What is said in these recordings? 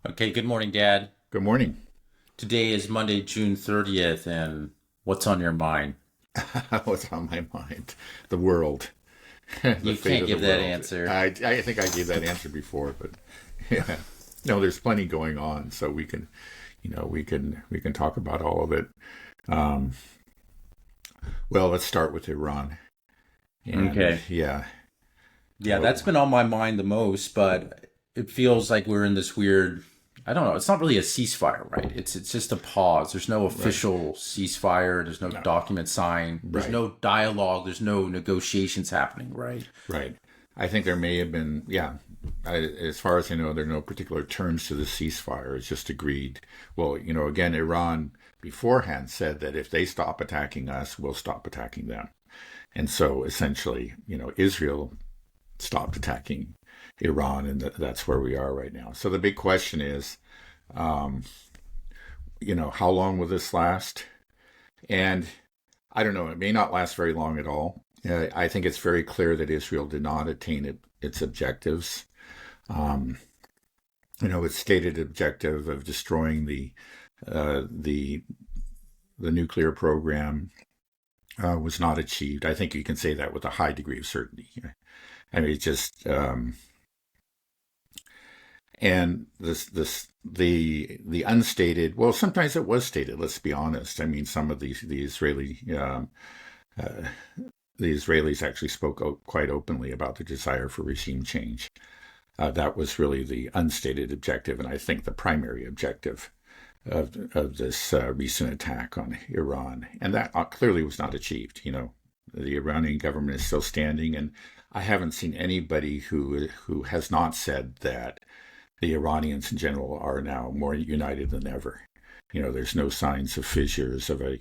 Okay, good morning, Dad. Good morning. Today is Monday, June 30th, and what's on your mind? What's on my mind? The world, the You fate can't of the give that world. answer. I think I gave that answer before, but yeah, no, there's plenty going on, so we can talk about all of it. Um, well, let's start with Iran, and Okay. yeah, Yeah, what, that's been on my mind the most, but it feels like we're in this weird, I don't know, it's not really a ceasefire, right? It's just a pause. There's no right? official ceasefire, there's no No, document signed, there's right, no dialogue, there's no negotiations happening, right? right. I think there may have been, yeah. As far as I know, there are no particular terms to the ceasefire. It's just agreed. Well, again, Iran beforehand said that if they stop attacking us, we'll stop attacking them. And so essentially, Israel stopped attacking Iran, and that's where we are right now. So the big question is, um, how long will this last? And I don't know, it may not last very long at all. I think it's very clear that Israel did not attain its objectives. Um, its stated objective of destroying the nuclear program was not achieved. I think you can say that with a high degree of certainty. I mean, it's just and the unstated. Well, sometimes it was stated. Let's be honest. I mean, some of uh, the Israelis actually spoke quite openly about their desire for regime change. That was really the unstated objective, and I think the primary objective of this recent attack on Iran. And that clearly was not achieved. The Iranian government is still standing, and I haven't seen anybody who has not said that the Iranians in general are now more united than ever. There's no signs of fissures of any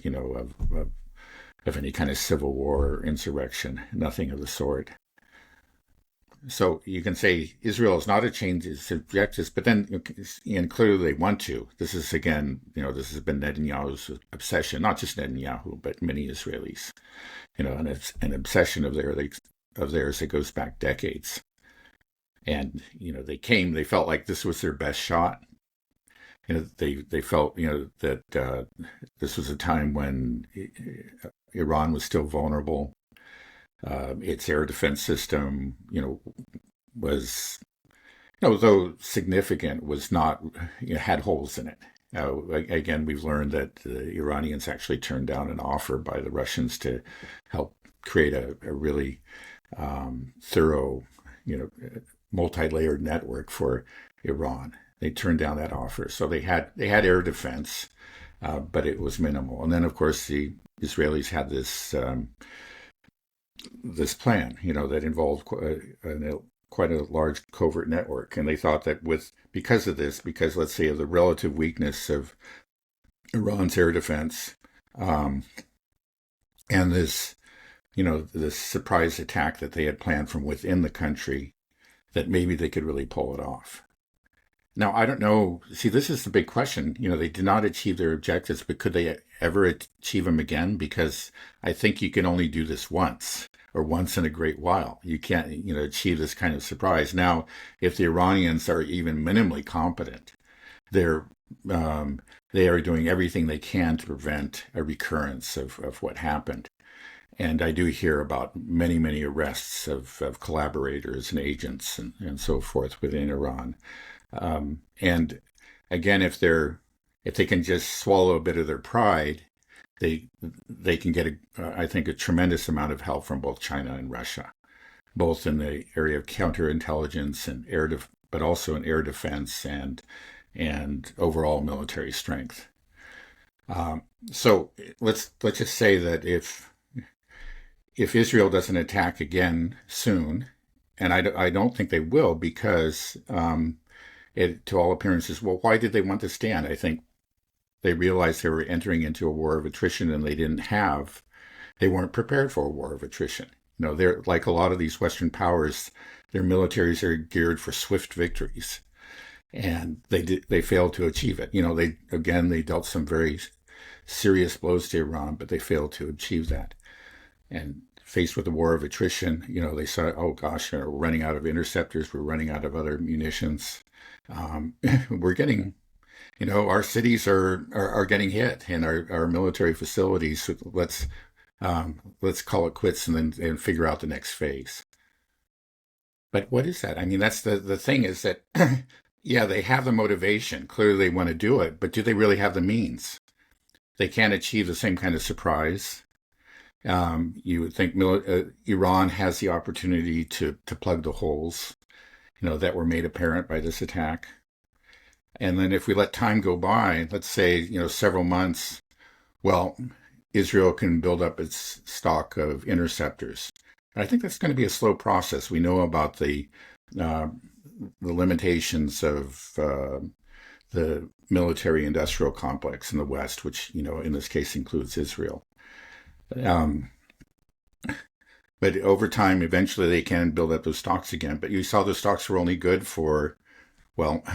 kind of civil war or insurrection, nothing of the sort. So you can say Israel has not achieved its objectives, but then, and clearly they want to. This is again, this has been Netanyahu's obsession, not just Netanyahu, but many Israelis. And it's an obsession of theirs that goes back decades. And they felt like this was their best shot. They felt that this was a time when Iran was still vulnerable. Its air defense system, was, though significant, was not, had holes in it. Again, we've learned that the Iranians actually turned down an offer by the Russians to help create a really thorough, multi-layered network for Iran. They turned down that offer, so they had air defense, but it was minimal. And then, of course, the Israelis had this plan, that involved quite a large covert network, and they thought that because let's say of the relative weakness of Iran's air defense, um, and this surprise attack that they had planned from within the country, that maybe they could really pull it off. Now, I don't know. See, this is the big question. They did not achieve their objectives, but could they ever achieve them again? Because I think you can only do this once or once in a great while. You can't, achieve this kind of surprise. Now, if the Iranians are even minimally competent, they're they are doing everything they can to prevent a recurrence of what happened. And I do hear about many, many arrests of collaborators and agents and so forth within Iran. And again, if they can just swallow a bit of their pride, they can get I think a tremendous amount of help from both China and Russia, both in the area of counterintelligence and but also in air defense and overall military strength. So let's just say that if Israel doesn't attack again soon, and I don't think they will, because to all appearances, well, why did they want to stand? I think they realized they were entering into a war of attrition, and they weren't prepared for a war of attrition. They're like a lot of these Western powers, their militaries are geared for swift victories, and they failed to achieve it. They dealt some very serious blows to Iran, but they failed to achieve that. And faced with a war of attrition, they said, oh gosh, we're running out of interceptors, we're running out of other munitions. Um, we're getting, our cities are getting hit, and our military facilities. So let's call it quits and then and figure out the next phase. But what is that? I mean, that's the thing is that, yeah, they have the motivation. Clearly, they want to do it, but do they really have the means? They can't achieve the same kind of surprise. You would think Iran has the opportunity to plug the holes, that were made apparent by this attack. And then if we let time go by, let's say, several months, well, Israel can build up its stock of interceptors. I think that's going to be a slow process. We know about uh, the limitations of the military-industrial complex in the West, which in this case includes Israel. Um, but over time, eventually, they can build up those stocks again. But you saw the stocks were only good for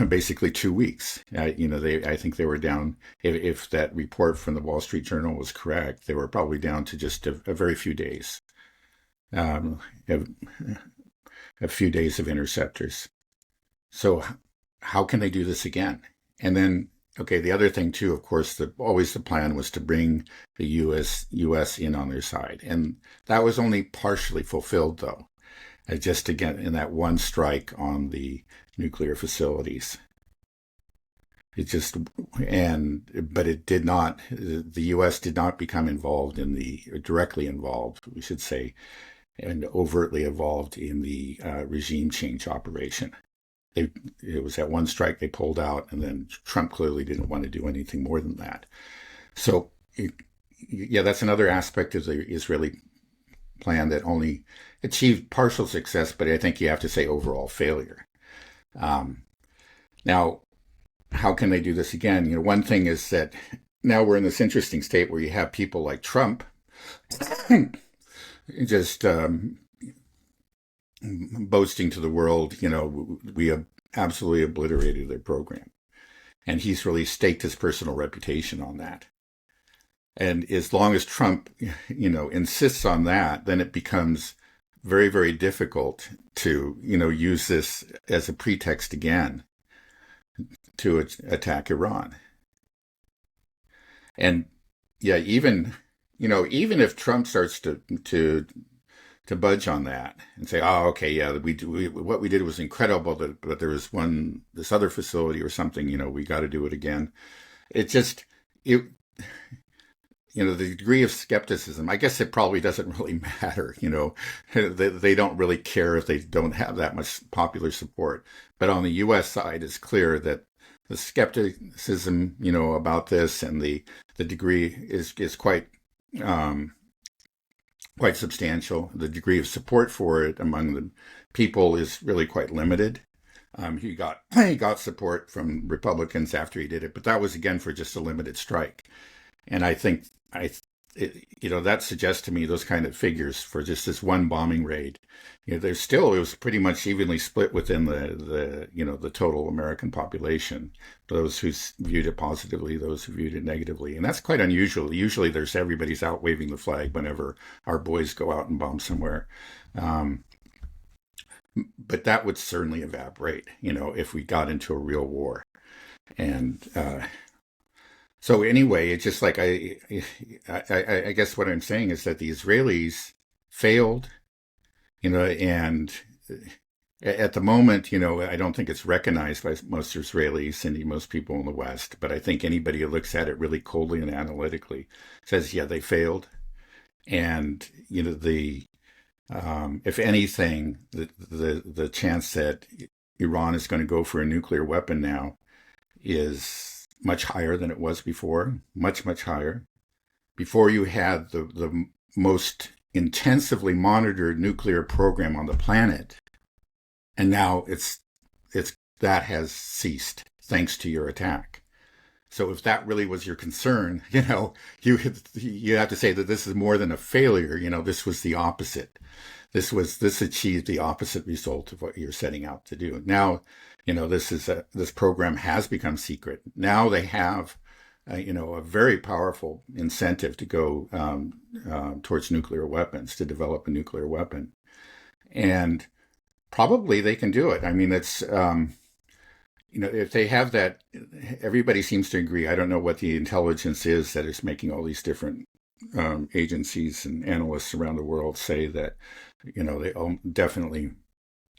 basically 2 weeks. I think they were down. If that report from the Wall Street Journal was correct, they were probably down to just a very few days. Um, a, a few days of interceptors. So how can they do this again? And then, okay, the other thing too, of course, always the plan was to bring the U.S. in on their side, and that was only partially fulfilled, though. Just again in that one strike on the nuclear facilities. It just but it did not. The U.S. did not become involved directly involved, we should say, and overtly involved in the regime change operation. It was that one strike they pulled out, and then Trump clearly didn't want to do anything more than that. So, yeah, that's another aspect of the Israeli plan that only achieved partial success, but I think you have to say overall failure. Um, Now, how can they do this again? One thing is that now we're in this interesting state where you have people like Trump just boasting to the world, we have absolutely obliterated their program. And he's really staked his personal reputation on that. And as long as Trump, insists on that, then it becomes very, very difficult to, use this as a pretext again to attack Iran. And yeah, even if Trump starts to budge on that and say, "Oh, okay, yeah, what we did was incredible, but there was this other facility or something, we got to do it again." It just it the degree of skepticism. I guess it probably doesn't really matter. They don't really care if they don't have that much popular support. But on the U.S. side, it's clear that the skepticism, about this and the degree is um, quite substantial. The degree of support for it among the people is really quite limited. He got support from Republicans after he did it, but that was again for just a limited strike. And I think that suggests to me those kind of figures for just this one bombing raid. There's still it was pretty much evenly split within the total American population. Those who viewed it positively, those who viewed it negatively, and that's quite unusual. Usually, everybody's out waving the flag whenever our boys go out and bomb somewhere. Um, but that would certainly evaporate, if we got into a real war. And so anyway, it's just like I guess what I'm saying is that the Israelis failed, and at the moment, I don't think it's recognized by most Israelis and most people in the West. But I think anybody who looks at it really coldly and analytically says, yeah, they failed. And the if anything, the chance that Iran is going to go for a nuclear weapon now is much higher than it was before, much, much higher. Before you had the most intensively monitored nuclear program on the planet, and now it's that has ceased thanks to your attack. So if that really was your concern, you have to say that this is more than a failure. This was the opposite. This achieved the opposite result of what you're setting out to do. Now, this program has become secret. Now they have, a very powerful incentive to go towards nuclear weapons, to develop a nuclear weapon, and probably they can do it. I mean, it's if they have that, everybody seems to agree. I don't know what the intelligence is that is making all these different agencies and analysts around the world say that, they definitely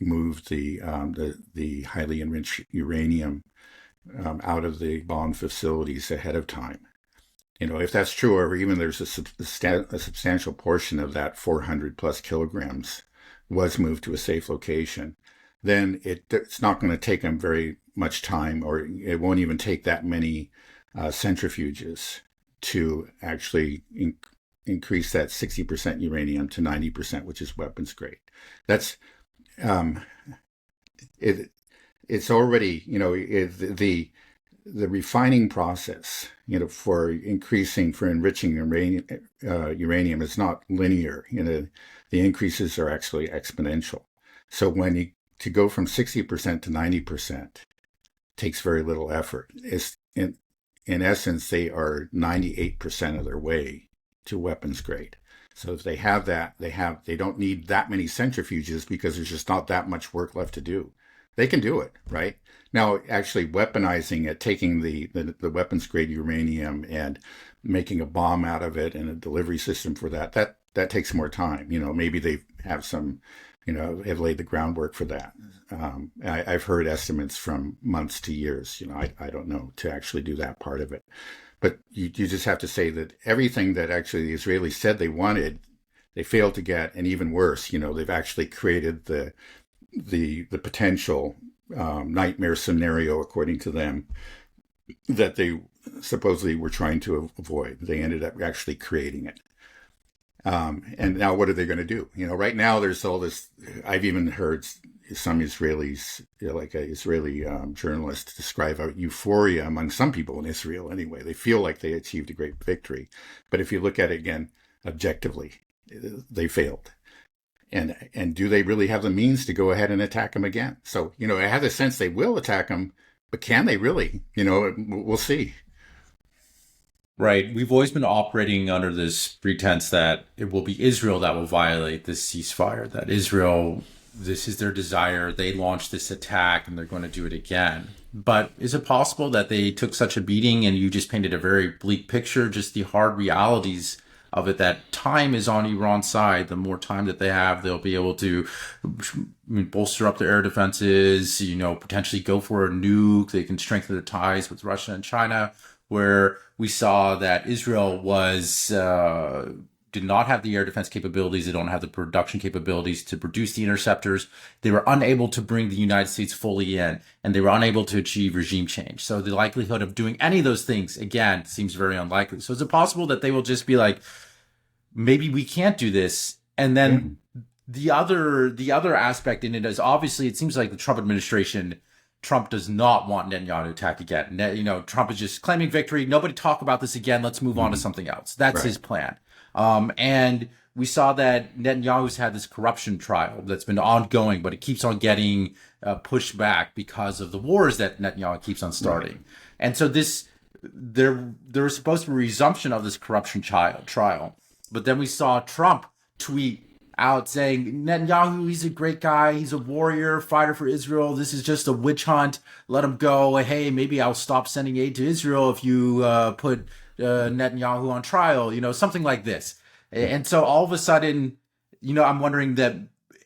moved the highly enriched uranium out of the bomb facilities ahead of time. If that's true, or even there's a substantial portion of that 400 plus kilograms was moved to a safe location, then it's not going to take them very much time, or it won't even take that many centrifuges to actually increase that 60% uranium to 90%, which is weapons grade. That's um, it. It's already, the refining process, for enriching uranium is not linear. The increases are actually exponential. So to go from 60% to 90% takes very little effort. It's in essence, they are 98% of their way to weapons grade. So if they have that, they don't need that many centrifuges because there's just not that much work left to do. They can do it, right? Now, actually weaponizing it, taking the weapons grade uranium and making a bomb out of it and a delivery system for that takes more time. Maybe they have some, have laid the groundwork for that. I've heard estimates from months to years. I don't know, to actually do that part of it. But you just have to say that everything that actually the Israelis said they wanted, they failed to get, and even worse, they've actually created the potential nightmare scenario, according to them, that they supposedly were trying to avoid. They ended up actually creating it. And now what are they going to do? Right now there's all this. I've even heard some Israelis, like an Israeli journalist, describe a euphoria among some people in Israel anyway. They feel like they achieved a great victory. But if you look at it again, objectively, they failed. And do they really have the means to go ahead and attack them again? So, I have the sense they will attack them, but can they really? We'll see. Right. We've always been operating under this pretense that it will be Israel that will violate this ceasefire, that Israel, this is their desire. They launched this attack and they're going to do it again. But is it possible that they took such a beating and you just painted a very bleak picture, just the hard realities of it, that time is on Iran's side? The more time that they have, they'll be able to bolster up their air defenses, potentially go for a nuke. They can strengthen their ties with Russia and China, where we saw that Israel did not have the air defense capabilities. They don't have the production capabilities to produce the interceptors. They were unable to bring the United States fully in, and they were unable to achieve regime change. So the likelihood of doing any of those things, again, seems very unlikely. So is it possible that they will just be like, maybe we can't do this? And then the other aspect in it is, obviously, it seems like the Trump administration, Trump does not want Netanyahu to attack again. Trump is just claiming victory. Nobody talk about this again. Let's move on to something else. That's his plan. And we saw that Netanyahu's had this corruption trial that's been ongoing, but it keeps on getting pushed back because of the wars that Netanyahu keeps on starting. Right. And so there was supposed to be a resumption of this corruption trial. But then we saw Trump tweet out saying, Netanyahu, he's a great guy. He's a warrior, fighter for Israel. This is just a witch hunt. Let him go. Hey, maybe I'll stop sending aid to Israel if you put Netanyahu on trial, something like this. And so all of a sudden, I'm wondering that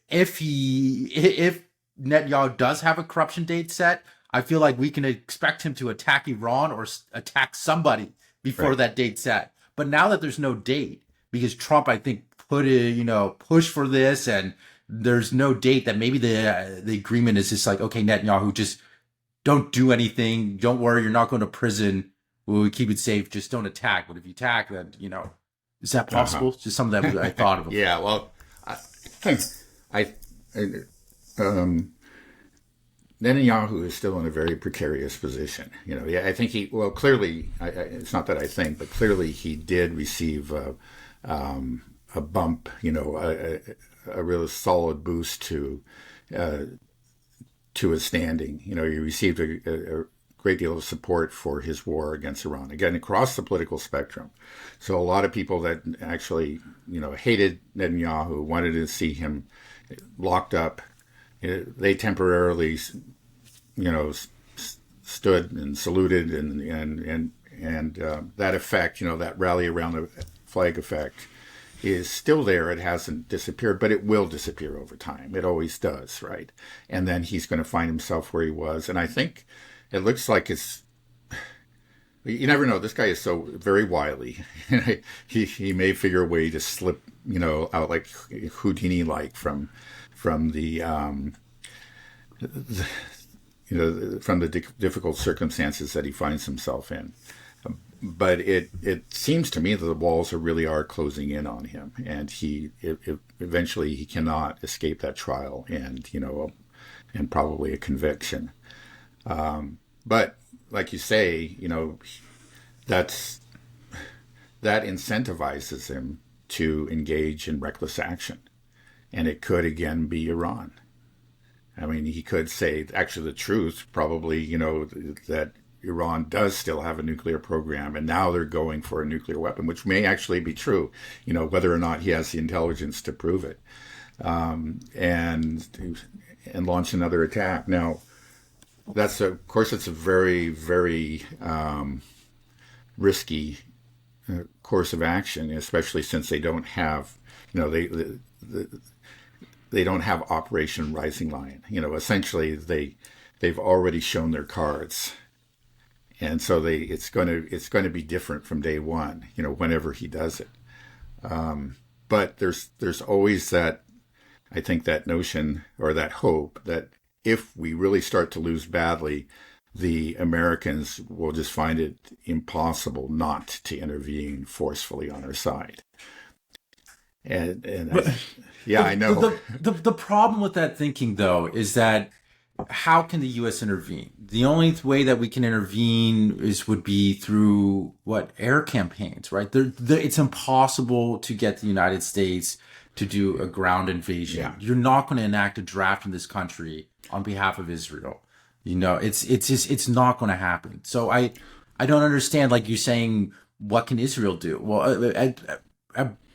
if Netanyahu does have a corruption date set, I feel like we can expect him to attack Iran or attack somebody before that date set. But now that there's no date, because Trump, I think, push for this, and there's no date, that maybe the agreement is just like, okay, Netanyahu, just don't do anything. Don't worry, you're not going to prison. We'll keep it safe. Just don't attack. But if you attack, then, is that possible? Just something that I thought of. Yeah, well, Netanyahu is still in a very precarious position. I think clearly, it's not that I think, but clearly he did receive a bump, a real solid boost to his standing. He received a great deal of support for his war against Iran, again, across the political spectrum. So a lot of people that actually, hated Netanyahu, wanted to see him locked up, they temporarily, stood and saluted, and that effect, that rally around the flag effect, is still there. It hasn't disappeared, but it will disappear over time. It always does, right? And then he's going to find himself where he was. And I think it looks like it's, you never know. This guy is so very wily. he may figure a way to slip, out like Houdini, like from the from the difficult circumstances that he finds himself in. But it seems to me that the walls really are closing in on him, and eventually he cannot escape that trial and probably a conviction. But like you say, that incentivizes him to engage in reckless action, and it could again be Iran. I mean, he could say actually the truth, probably, that Iran does still have a nuclear program, and now they're going for a nuclear weapon, which may actually be true, whether or not he has the intelligence to prove it, and launch another attack. Now, of course, it's a very, very risky course of action, especially since they don't have, they don't have Operation Rising Lion. Essentially they've already shown their cards, and so it's going to be different from day one. Whenever he does it, but there's always that, I think, that notion or that hope that if we really start to lose badly, the Americans will just find it impossible not to intervene forcefully on our side. I know. The problem with that thinking, though, is that how can the U.S. intervene? The only way that we can intervene would be through air campaigns, right? It's impossible to get the United States to do a ground invasion. Yeah. You're not going to enact a draft in this country on behalf of Israel. It's not going to happen. So I don't understand. Like you're saying, what can Israel do? Well, at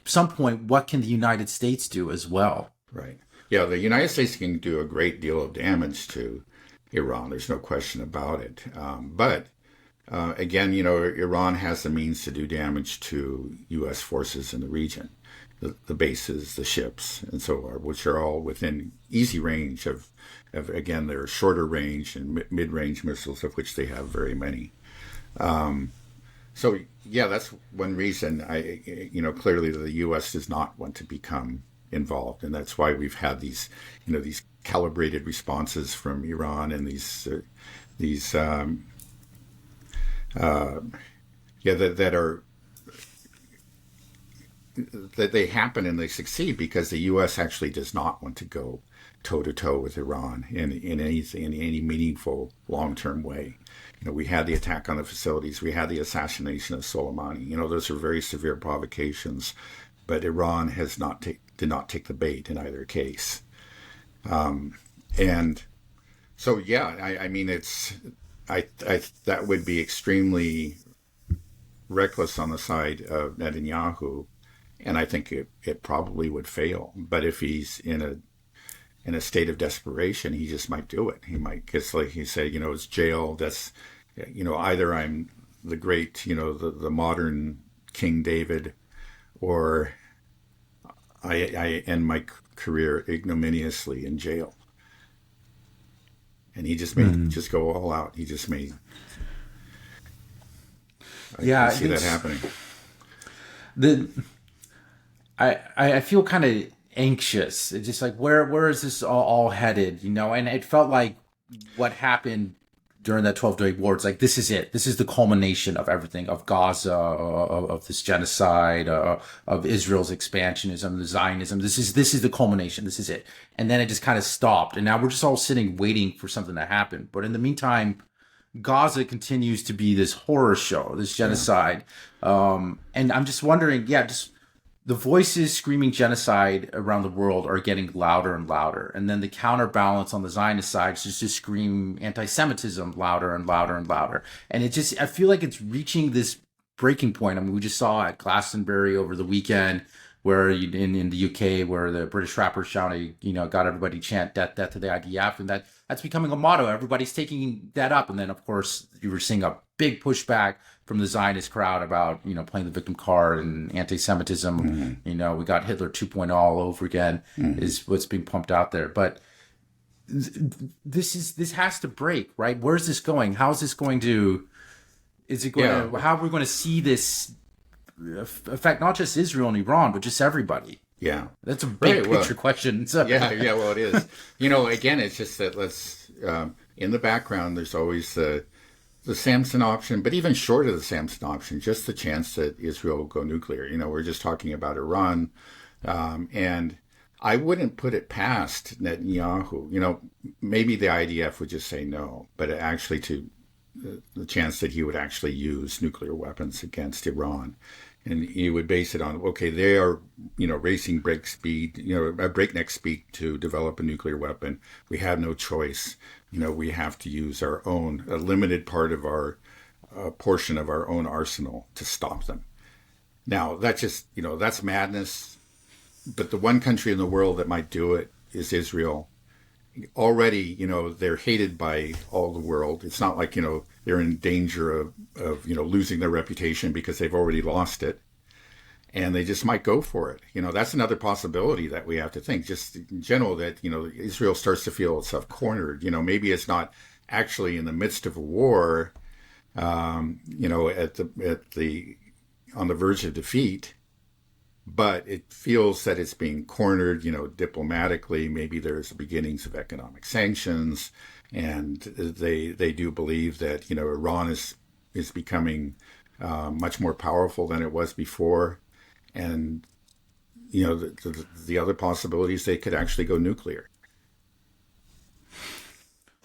some point, what can the United States do as well? Right. Yeah, the United States can do a great deal of damage to Iran. There's no question about it. But again, Iran has the means to do damage to U.S. forces in the region, the bases, the ships, and so on, which are all within easy range of again, they're shorter range and mid-range missiles, of which they have very many. So yeah, that's one reason clearly the U.S. does not want to become involved, and that's why we've had these calibrated responses from Iran and that they happen and they succeed because the U.S. actually does not want to go toe to toe with Iran in any meaningful long-term way. We had the attack on the facilities. We had the assassination of Soleimani. Those are very severe provocations, but Iran did not take the bait in either case. And so, yeah, I mean, that would be extremely reckless on the side of Netanyahu, and I think it probably would fail. But if he's in a state of desperation, he just might do it. He might, because like he said, it's jail. That's, either I'm the great, the modern King David, or I end my career ignominiously in jail. And he just may just go all out. He just may. I see that happening. I feel kind of anxious. It's just like, where is this all headed? And it felt like what happened during that 12-day war. It's like, this is it. This is the culmination of everything, of Gaza, of this genocide, of Israel's expansionism, the Zionism. This is the culmination. This is it. And then it just kind of stopped. And now we're just all sitting waiting for something to happen. But in the meantime, Gaza continues to be this horror show, this genocide. And I'm just wondering, just the voices screaming genocide around the world are getting louder and louder. And then the counterbalance on the Zionist side is just to scream anti-Semitism louder and louder and louder. And I feel like it's reaching this breaking point. I mean, we just saw at Glastonbury over the weekend where in the UK, where the British rapper shouting, got everybody chant death to the IDF. And that's becoming a motto. Everybody's taking that up. And then, of course, you were seeing a big pushback from the Zionist crowd about, playing the victim card and anti-Semitism. We got Hitler 2.0 all over again is what's being pumped out there. But this has to break, right? Where's this going? How is this going to, how are we going to see this affect not just Israel and Iran, but just everybody? Yeah. That's a big picture question. So. Yeah, well, it is. Again, it's just that in the background, there's always the Samson option, but even short of the Samson option, just the chance that Israel will go nuclear. We're just talking about Iran. And I wouldn't put it past Netanyahu. Maybe the IDF would just say no, but actually the chance that he would actually use nuclear weapons against Iran. And he would base it on, okay, they are, racing breakneck speed to develop a nuclear weapon. We have no choice. We have to use a limited part of our portion of our own arsenal to stop them. Now, that's just, that's madness. But the one country in the world that might do it is Israel. Already, they're hated by all the world. It's not like, they're in danger of losing their reputation because they've already lost it. And they just might go for it. That's another possibility that we have to think. Just in general, that, Israel starts to feel itself cornered. Maybe it's not actually in the midst of a war, on the verge of defeat, but it feels that it's being cornered, diplomatically. Maybe there's beginnings of economic sanctions, and they do believe that, Iran is becoming much more powerful than it was before. And, the other possibilities, they could actually go nuclear.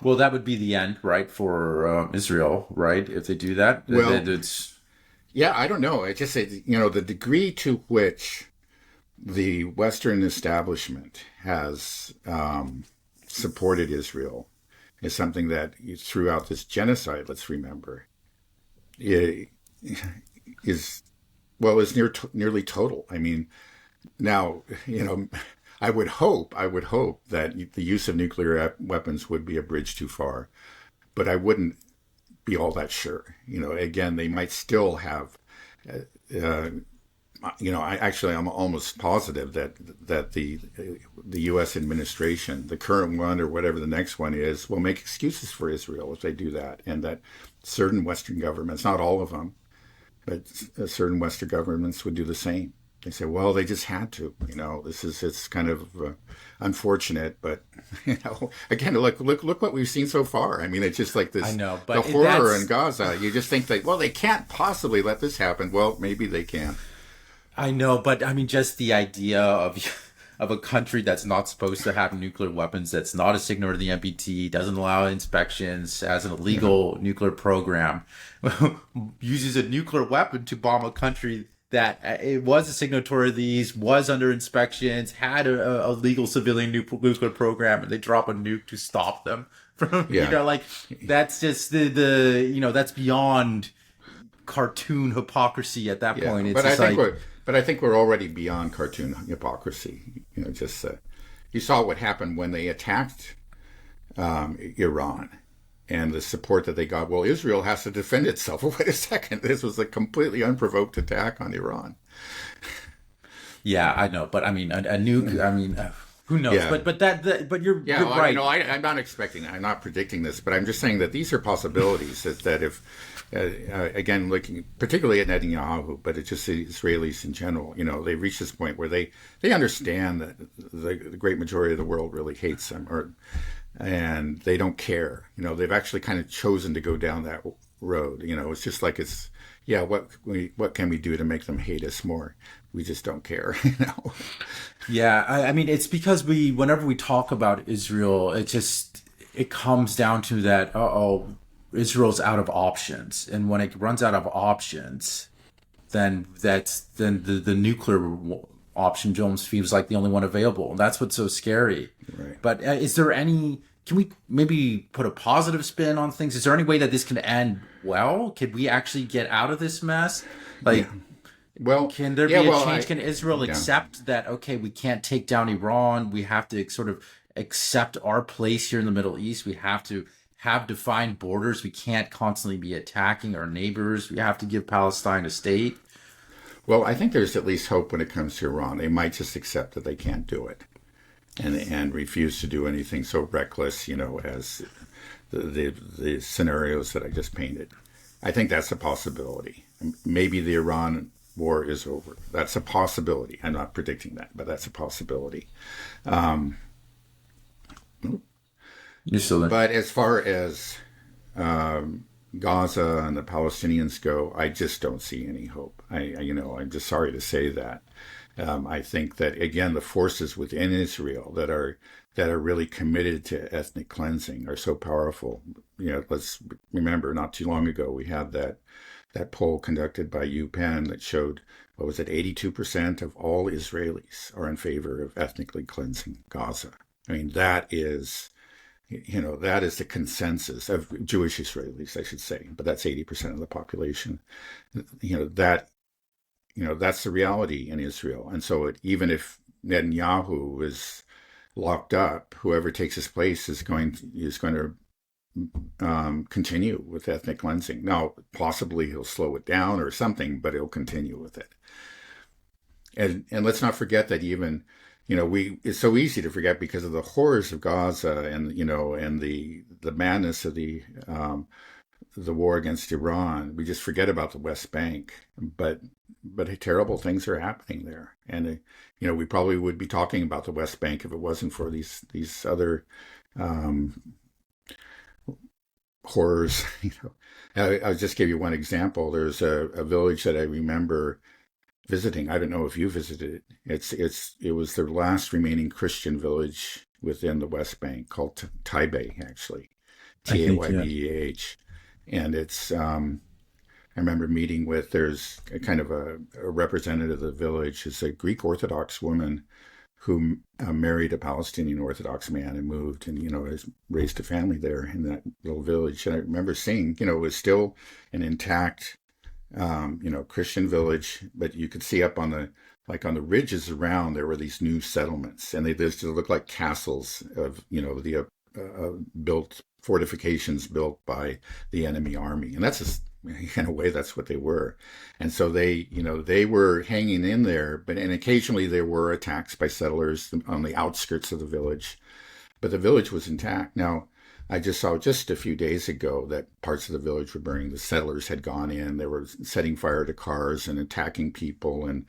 Well, that would be the end, right, for Israel, right, if they do that? Well, yeah, I don't know. I just say, the degree to which the Western establishment has supported Israel is something that throughout this genocide, let's remember, is nearly total. I mean, now, I would hope that the use of nuclear weapons would be a bridge too far, but I wouldn't be all that sure. Again, they might still have, I'm almost positive that the U.S. administration, the current one or whatever the next one is, will make excuses for Israel if they do that, and that certain Western governments, not all of them, but certain Western governments would do the same. They say, well, they just had to. It's kind of unfortunate, but again, look what we've seen so far. I mean, it's just like this. I know, but the horror in Gaza. You just think that, well, they can't possibly let this happen. Well, maybe they can. I know, but I mean, just the idea of a country that's not supposed to have nuclear weapons, that's not a signatory to the NPT, doesn't allow inspections, has an illegal nuclear program, uses a nuclear weapon to bomb a country that it was a signatory of these, was under inspections, had a legal civilian nuclear program, and they drop a nuke to stop them from, that's just that's beyond cartoon hypocrisy at that point. It's but I think we're already beyond cartoon hypocrisy. You saw what happened when they attacked Iran. And the support that they got, well, Israel has to defend itself. Well, wait a second. This was a completely unprovoked attack on Iran. Yeah, I know. But I mean, a nuke, I mean, who knows? Yeah. But you're right. I'm not expecting that. I'm not predicting this, but I'm just saying that these are possibilities that if, again, looking particularly at Netanyahu, but it's just the Israelis in general, they reach this point where they understand that the great majority of the world really hates them, and they don't care. They've actually kind of chosen to go down that road. It's just like what can we do to make them hate us more? We just don't care. Yeah, I mean, it's because whenever we talk about Israel, it comes down to that. Israel's out of options, and when it runs out of options, then the nuclear option almost feels like the only one available. And that's what's so scary. Right. But can we maybe put a positive spin on things? Is there any way that this can end well? Could we actually get out of this mess? Well, can there be a change? Can Israel accept that, okay, we can't take down Iran, we have to sort of accept our place here in the Middle East. We have to have defined borders. We can't constantly be attacking our neighbors. We have to give Palestine a state. Well, I think there's at least hope when it comes to Iran. They might just accept that they can't do it and refuse to do anything so reckless, as the scenarios that I just painted. I think that's a possibility. Maybe the Iran war is over. That's a possibility. I'm not predicting that, but that's a possibility. You're still there. But as far as Gaza and the Palestinians go, I just don't see any hope. I'm just sorry to say that. I think that again, the forces within Israel that are really committed to ethnic cleansing are so powerful. Let's remember, not too long ago, we had that poll conducted by UPenn that showed, what was it, 82% of all Israelis are in favor of ethnically cleansing Gaza. I mean, that is the consensus of Jewish Israelis, I should say, but that's 80% of the population. That's the reality in Israel. And so even if Netanyahu is locked up, whoever takes his place is going to continue with ethnic cleansing. Now, possibly he'll slow it down or something, but he'll continue with it. And let's not forget that even, it's so easy to forget because of the horrors of Gaza and the madness of the war against Iran. We just forget about the West Bank, but terrible things are happening there. And we probably would be talking about the West Bank if it wasn't for these other horrors. I'll just give you one example. There's a village that I remember visiting. I don't know if you visited it. It was the last remaining Christian village within the West Bank, called Taybeh, actually, Taybeh. And it's I remember meeting with, there's a kind of a representative of the village. It's a Greek Orthodox woman who married a Palestinian Orthodox man and moved and, has raised a family there in that little village. And I remember seeing, it was still an intact, Christian village, but you could see up on the ridges around, there were these new settlements, and they just looked like castles of, the built fortifications built by the enemy army. And that's just, in a way, that's what they were. And so they were hanging in there, and occasionally there were attacks by settlers on the outskirts of the village, but the village was intact. Now, I just saw just a few days ago that parts of the village were burning. The settlers had gone in. They were setting fire to cars and attacking people and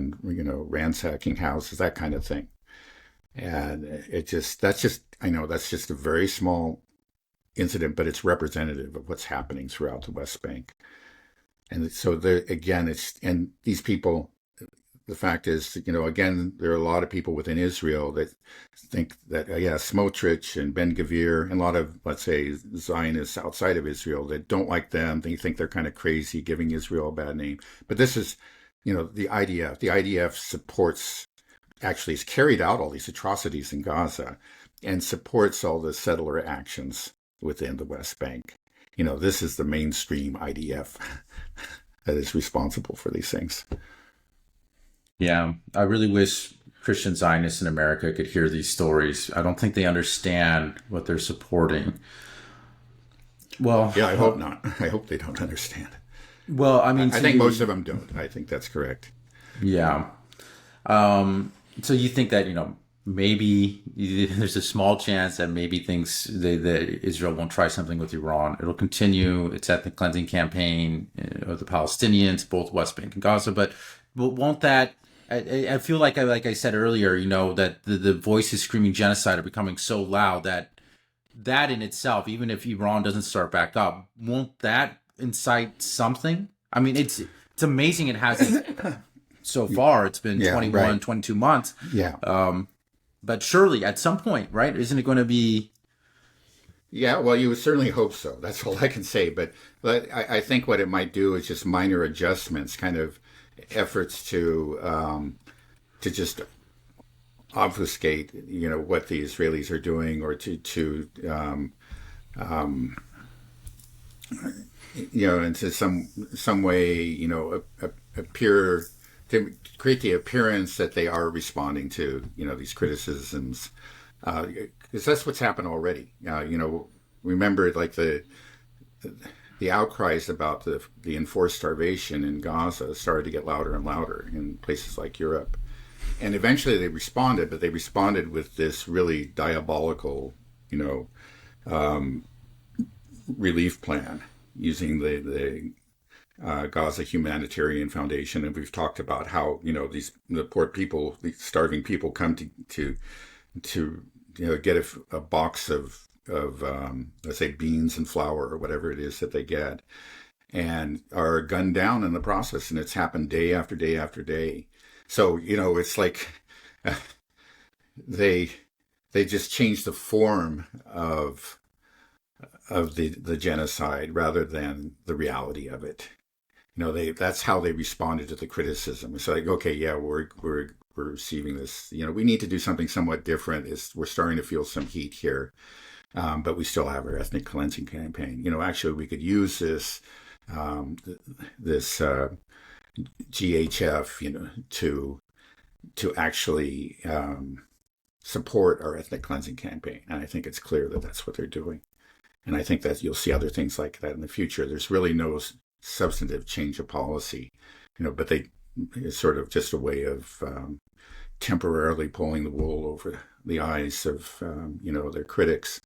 ransacking houses, that kind of thing. And that's just a very small incident, but it's representative of what's happening throughout the West Bank. And so and these people, the fact is, again, there are a lot of people within Israel that think that, Smotrich and Ben Gvir, and a lot of, let's say, Zionists outside of Israel that don't like them. They think they're kind of crazy, giving Israel a bad name. But this is, the IDF. The IDF actually has carried out all these atrocities in Gaza and supports all the settler actions within the West Bank. This is the mainstream IDF that is responsible for these things. Yeah, I really wish Christian Zionists in America could hear these stories. I don't think they understand what they're supporting. Well, yeah, I hope not. I hope they don't understand. Well, I mean, I think most of them don't. I think that's correct. Yeah. So you think that, maybe there's a small chance that maybe that Israel won't try something with Iran. It'll continue its ethnic cleansing campaign of the Palestinians, both West Bank and Gaza. But won't that? I feel like I said earlier, that the voices screaming genocide are becoming so loud that in itself, even if Iran doesn't start back up, won't that incite something? I mean, it's amazing it hasn't so far. It's been 22 months. Yeah. But surely at some point, right? Isn't it going to be? Yeah, well, you would certainly hope so. That's all I can say. But I think what it might do is just minor adjustments, kind of efforts to just obfuscate, what the Israelis are doing, or to into some way, appear to create the appearance that they are responding to, these criticisms, because that's what's happened already. Remember, like the outcries about the enforced starvation in Gaza started to get louder and louder in places like Europe, and eventually they responded, but they responded with this really diabolical, relief plan using the Gaza Humanitarian Foundation, and we've talked about how the poor people, these starving people, come to get a box of let's say beans and flour or whatever it is that they get, and are gunned down in the process, and it's happened day after day after day. So it's like they just change the form of the genocide rather than the reality of it. That's how they responded to the criticism. It's like, okay, yeah, we're receiving this. We need to do something somewhat different. We're starting to feel some heat here, but we still have our ethnic cleansing campaign. Actually, we could use this GHF, to actually support our ethnic cleansing campaign. And I think it's clear that that's what they're doing. And I think that you'll see other things like that in the future. There's really no substantive change of policy, but it's sort of just a way of temporarily pulling the wool over the eyes of, their critics.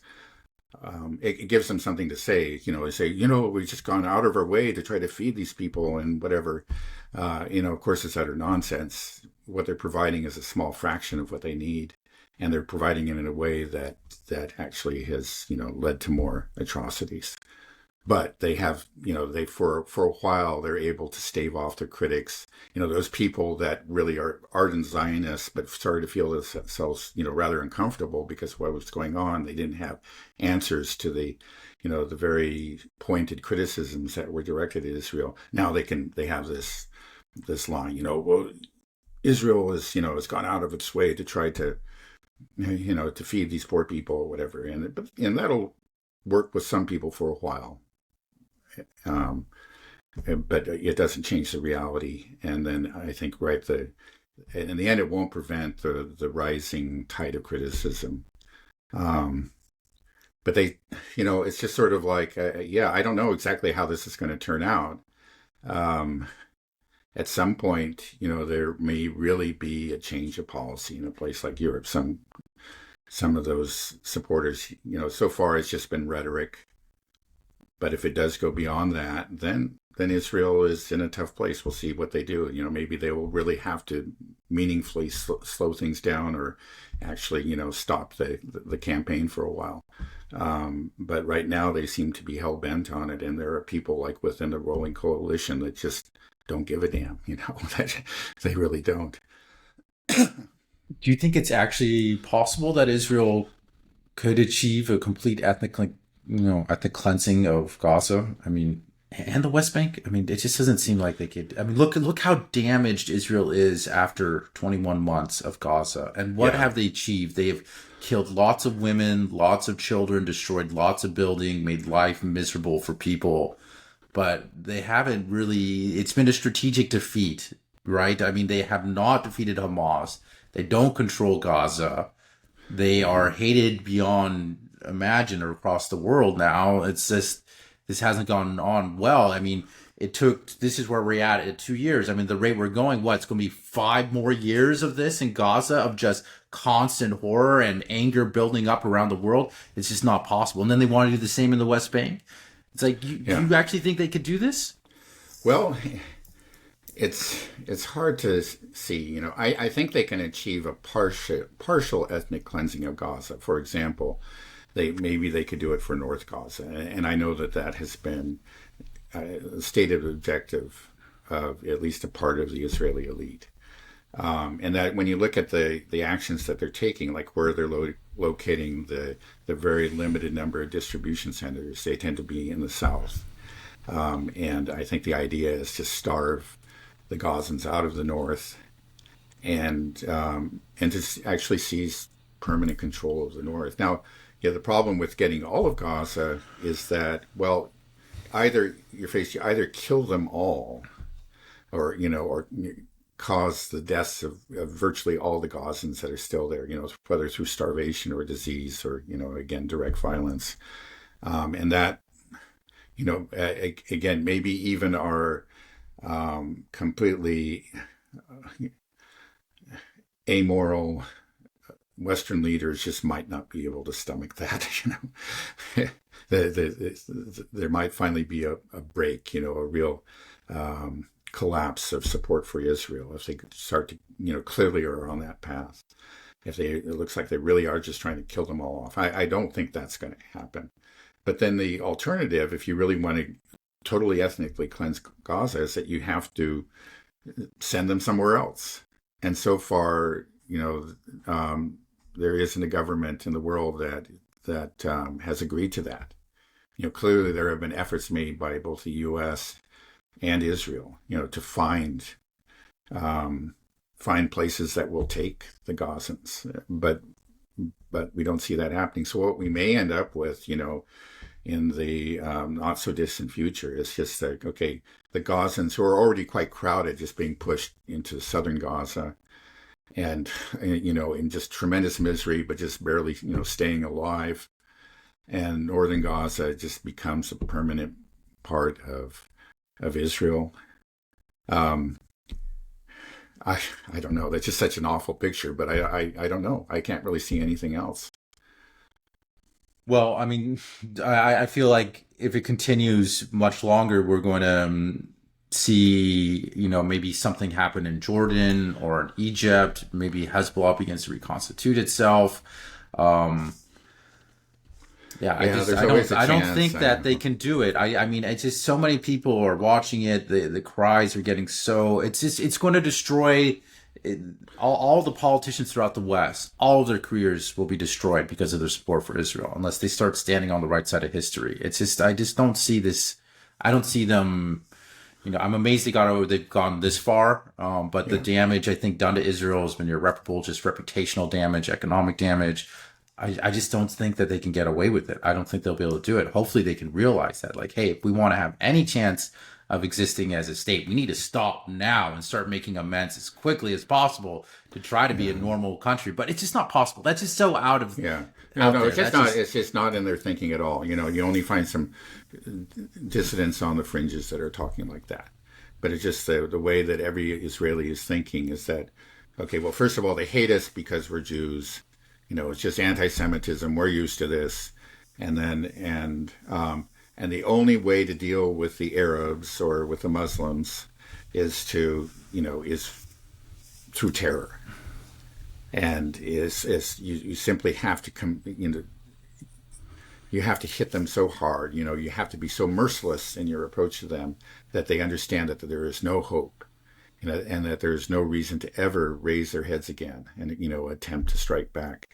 It gives them something to say, they say, we've just gone out of our way to try to feed these people and whatever. Of course, it's utter nonsense. What they're providing is a small fraction of what they need. And they're providing it in a way that actually has, led to more atrocities. But they have, for a while, they're able to stave off their critics. Those people that really are ardent Zionists, but started to feel themselves, rather uncomfortable because of what was going on. They didn't have answers to the very pointed criticisms that were directed at Israel. Now they have this line, well, Israel has gone out of its way to try to, to feed these poor people or whatever. And that'll work with some people for a while. But it doesn't change the reality. And then I think, in the end, it won't prevent the rising tide of criticism. But it's just sort of like, I don't know exactly how this is going to turn out. At some point, there may really be a change of policy in a place like Europe. Some of those supporters, so far it's just been rhetoric. But if it does go beyond that, then Israel is in a tough place. We'll see what they do. Maybe they will really have to meaningfully slow things down, or actually, stop the campaign for a while. But right now they seem to be hell bent on it, and there are people like within the ruling coalition that just don't give a damn. They really don't. Do you think it's actually possible that Israel could achieve a complete ethnic cleansing of Gaza? I mean, and the West Bank? I mean, it just doesn't seem like they could. I mean, look how damaged Israel is after 21 months of Gaza. And what have they achieved? They have killed lots of women, lots of children, destroyed lots of buildings, made life miserable for people. But they haven't really, it's been a strategic defeat, right? I mean, they have not defeated Hamas. They don't control Gaza. They are hated beyond imagine or across the world now. It's just, this hasn't gone on well. I mean, this is where we're at 2 years. I mean, the rate we're going, it's going to be 5 more years of this in Gaza, of just constant horror and anger building up around the world. It's just not possible. And then they want to do the same in the West Bank. It's like, do you actually think they could do this? Well, it's hard to see. I think they can achieve a partial ethnic cleansing of Gaza. For example, maybe they could do it for North Gaza, and I know that has been a stated objective of at least a part of the Israeli elite. And that when you look at the actions that they're taking, like where they're locating the very limited number of distribution centers, they tend to be in the south. And I think the idea is to starve the Gazans out of the north, and to actually seize permanent control of the north. Now, the problem with getting all of Gaza is that, well, you either kill them all, or caused the deaths of virtually all the Gazans that are still there, whether through starvation or disease or, again, direct violence. And that, again, maybe even our completely amoral Western leaders just might not be able to stomach that. There might finally be a break, a real collapse of support for Israel if they could start to, clearly are on that path. It looks like they really are just trying to kill them all off. I don't think that's going to happen. But then the alternative, if you really want to totally ethnically cleanse Gaza, is that you have to send them somewhere else. And so far, there isn't a government in the world that has agreed to that. Clearly there have been efforts made by both the U.S. and Israel, to find places that will take the Gazans, but we don't see that happening. So what we may end up with, in the not so distant future, is just that, okay, the Gazans who are already quite crowded, just being pushed into southern Gaza, and in just tremendous misery, but just barely staying alive, and northern Gaza just becomes a permanent part of Israel. I don't know. That's just such an awful picture, but I don't know. I can't really see anything else. Well, I mean, I feel like if it continues much longer, we're going to see, maybe something happen in Jordan or in Egypt. Maybe Hezbollah begins to reconstitute itself. I don't think that they can do it. I mean, it's just so many people are watching it. The cries are getting so, it's going to destroy all the politicians throughout the West. All of their careers will be destroyed because of their support for Israel, unless they start standing on the right side of history. I just don't see this. I don't see them. I'm amazed they've gone this far. But the damage I think done to Israel has been irreparable, just reputational damage, economic damage. I just don't think that they can get away with it. I don't think they'll be able to do it. Hopefully they can realize that, like, hey, if we want to have any chance of existing as a state, we need to stop now and start making amends as quickly as possible to try to be a normal country. But it's just not possible. That's just so out of it's just not in their thinking at all. You only find some dissidents on the fringes that are talking like that. But it's just the way that every Israeli is thinking is that, okay, well, first of all, they hate us because we're Jews. It's just anti-Semitism. We're used to this. And the only way to deal with the Arabs or with the Muslims is is through terror. And you simply have to you have to hit them so hard. You have to be so merciless in your approach to them that they understand that there is no hope. And that there's no reason to ever raise their heads again and attempt to strike back.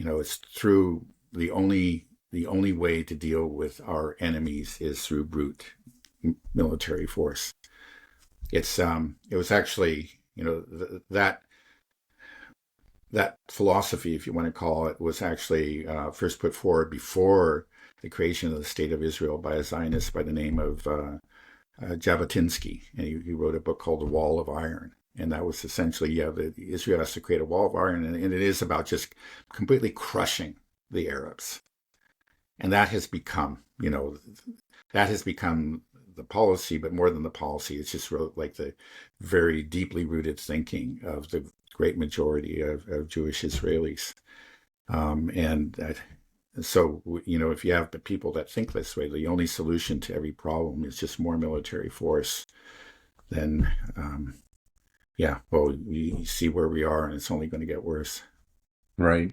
It's through the only way to deal with our enemies is through brute military force. It was actually that philosophy, if you want to call it, was actually first put forward before the creation of the State of Israel by a Zionist by the name of Jabotinsky, and he wrote a book called The Wall of Iron. And that was essentially, Israel has to create a wall of iron, and it is about just completely crushing the Arabs. And that has become, the policy, but more than the policy, it's just like the very deeply rooted thinking of the great majority of Jewish Israelis. So, if you have people that think this way, the only solution to every problem is just more military force, then, we see where we are, and it's only going to get worse. Right.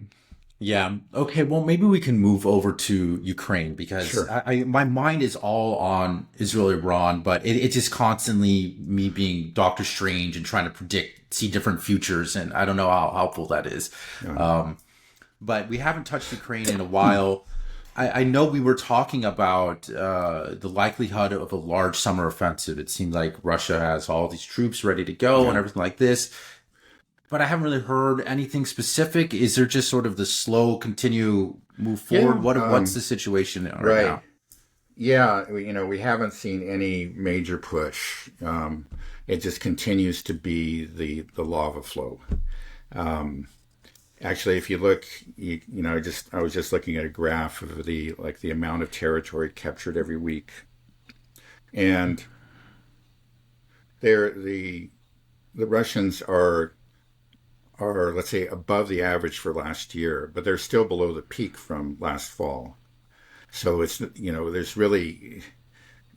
Yeah. Okay. Well, maybe we can move over to Ukraine because Sure. my mind is all on Israel, Iran, but it's just constantly me being Doctor Strange and trying to see different futures. And I don't know how helpful that is. Yeah. But we haven't touched Ukraine in a while. I know we were talking about the likelihood of a large summer offensive. It seemed like Russia has all these troops ready to go and everything like this. But I haven't really heard anything specific. Is there just sort of the slow move forward? What's the situation right now? Yeah, we haven't seen any major push. It just continues to be the lava flow. Um, Actually, if you look, I was just looking at a graph of the amount of territory captured every week, and the Russians are let's say above the average for last year, but they're still below the peak from last fall. So it's there's really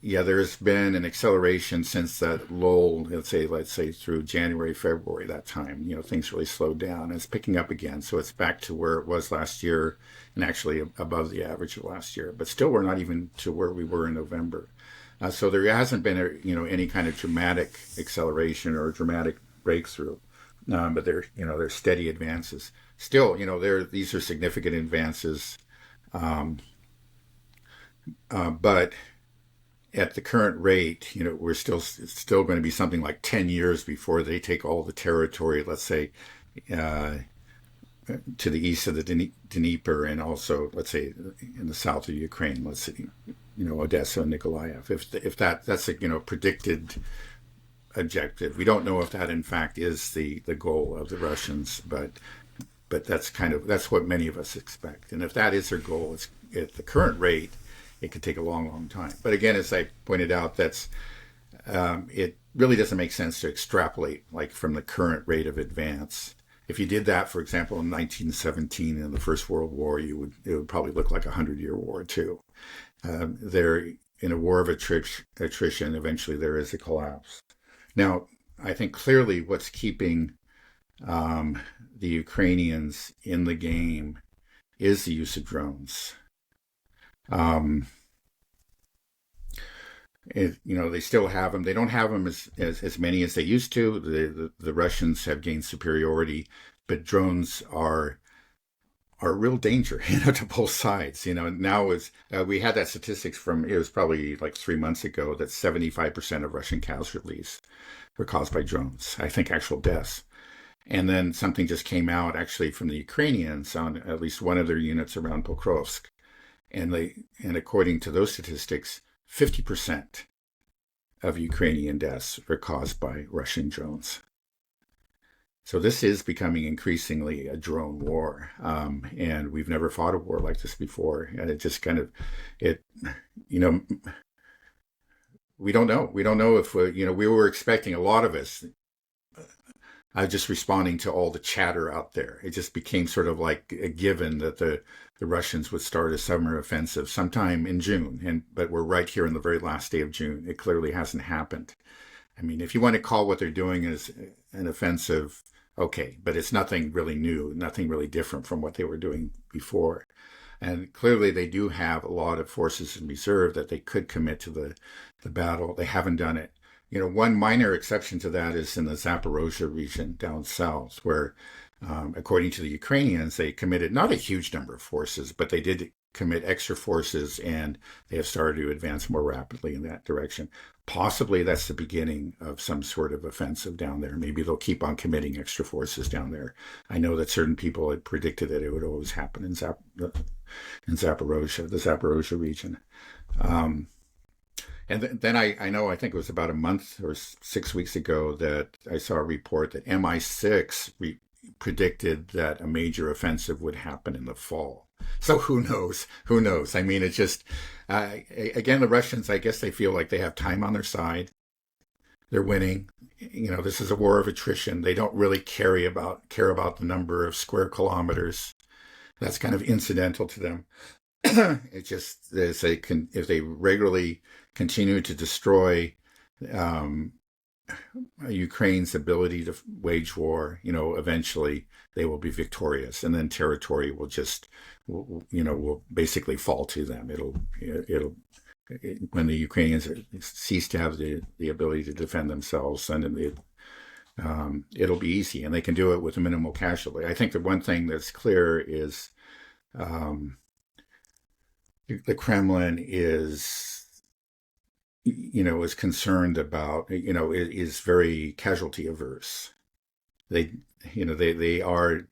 yeah, there's been an acceleration since that lull, let's say through January, February, that time, things really slowed down. And it's picking up again. So it's back to where it was last year and actually above the average of last year. But still, we're not even to where we were in November. So there hasn't been any kind of dramatic acceleration or dramatic breakthrough. But there's steady advances. Still, these are significant advances. Um, but at the current rate, we're still going to be something like 10 years before they take all the territory, let's say, uh, to the east of the Dnieper and also, let's say, in the south of Ukraine, let's say, Odessa and Nikolaev. If that's a, predicted objective. We don't know if that in fact is the goal of the Russians, but that's what many of us expect. And if that is their goal, it's at the current rate, it could take a long, long time. But again, as I pointed out, it really doesn't make sense to extrapolate like from the current rate of advance. If you did that, for example, in 1917 in the First World War, it would probably look like a 100-year war too. There, in a war of attrition, eventually there is a collapse. Now, I think clearly what's keeping the Ukrainians in the game is the use of drones. Um, they still have them. They don't have them as many as they used to. The Russians have gained superiority, but drones are a real danger, to both sides. Now is we had that statistics from it was probably like 3 months ago that 75% of Russian casualties were caused by drones. I think actual deaths. And then something just came out actually from the Ukrainians on at least one of their units around Pokrovsk, and according to those statistics, 50% of Ukrainian deaths were caused by Russian drones. So this is becoming increasingly a drone war, and we've never fought a war like this before. And it just kind of, it, you know, we don't know. We don't know if we were expecting a lot of us. I was just responding to all the chatter out there. It just became sort of like a given that the Russians would start a summer offensive sometime in June, but we're right here in the very last day of June. It clearly hasn't happened. I mean, if you want to call what they're doing as an offensive, okay, but it's nothing really new, nothing really different from what they were doing before. And clearly, they do have a lot of forces in reserve that they could commit to the battle. They haven't done it. One minor exception to that is in the Zaporozhye region down south, where, according to the Ukrainians, they committed not a huge number of forces, but they did commit extra forces and they have started to advance more rapidly in that direction. Possibly that's the beginning of some sort of offensive down there. Maybe they'll keep on committing extra forces down there. I know that certain people had predicted that it would always happen in Zaporozhye, the Zaporozhye region. And then I think it was about a month or 6 weeks ago that I saw a report that MI6 predicted that a major offensive would happen in the fall. So who knows? Who knows? I mean, it's just, again, the Russians, I guess they feel like they have time on their side. They're winning. This is a war of attrition. They don't really care about the number of square kilometers. That's kind of incidental to them. It's just if they regularly continue to destroy Ukraine's ability to wage war, eventually they will be victorious, and then territory will basically fall to them. When the Ukrainians cease to have the ability to defend themselves, then it'll be easy, and they can do it with a minimal casualty. I think the one thing that's clear is the Kremlin is concerned about, is very casualty averse. They are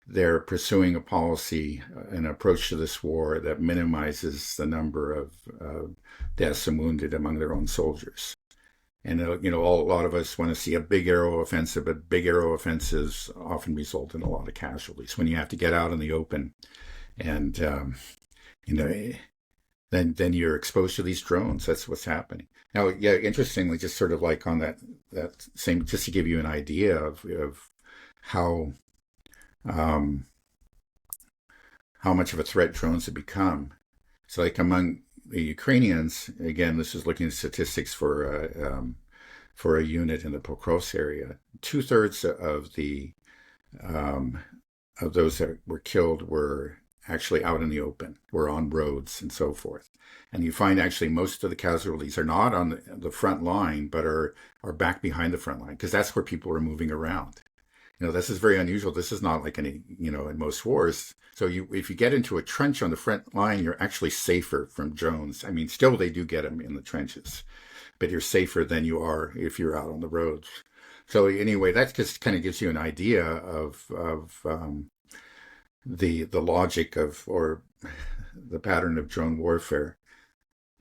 they're pursuing a policy, an approach to this war that minimizes the number of deaths and wounded among their own soldiers. And a lot of us want to see a big aero offensive, but big aero offensives often result in a lot of casualties when you have to get out in the open, and you know, then you're exposed to these drones. That's what's happening now. Yeah, interestingly, just sort of like on that same, just to give you an idea of how um, how much of a threat drones have become. So, like among the Ukrainians, again, this is looking at statistics for a unit in the Pokros area. 2/3 um, of those that were killed were actually out in the open, were on roads and so forth. And you find actually most of the casualties are not on the front line, but are back behind the front line because that's where people are moving around. This is very unusual. This is not like any, in most wars. So if you get into a trench on the front line, you're actually safer from drones. I mean, still they do get them in the trenches, but you're safer than you are if you're out on the roads. So anyway, that just kind of gives you an idea of the logic of, or the pattern of drone warfare.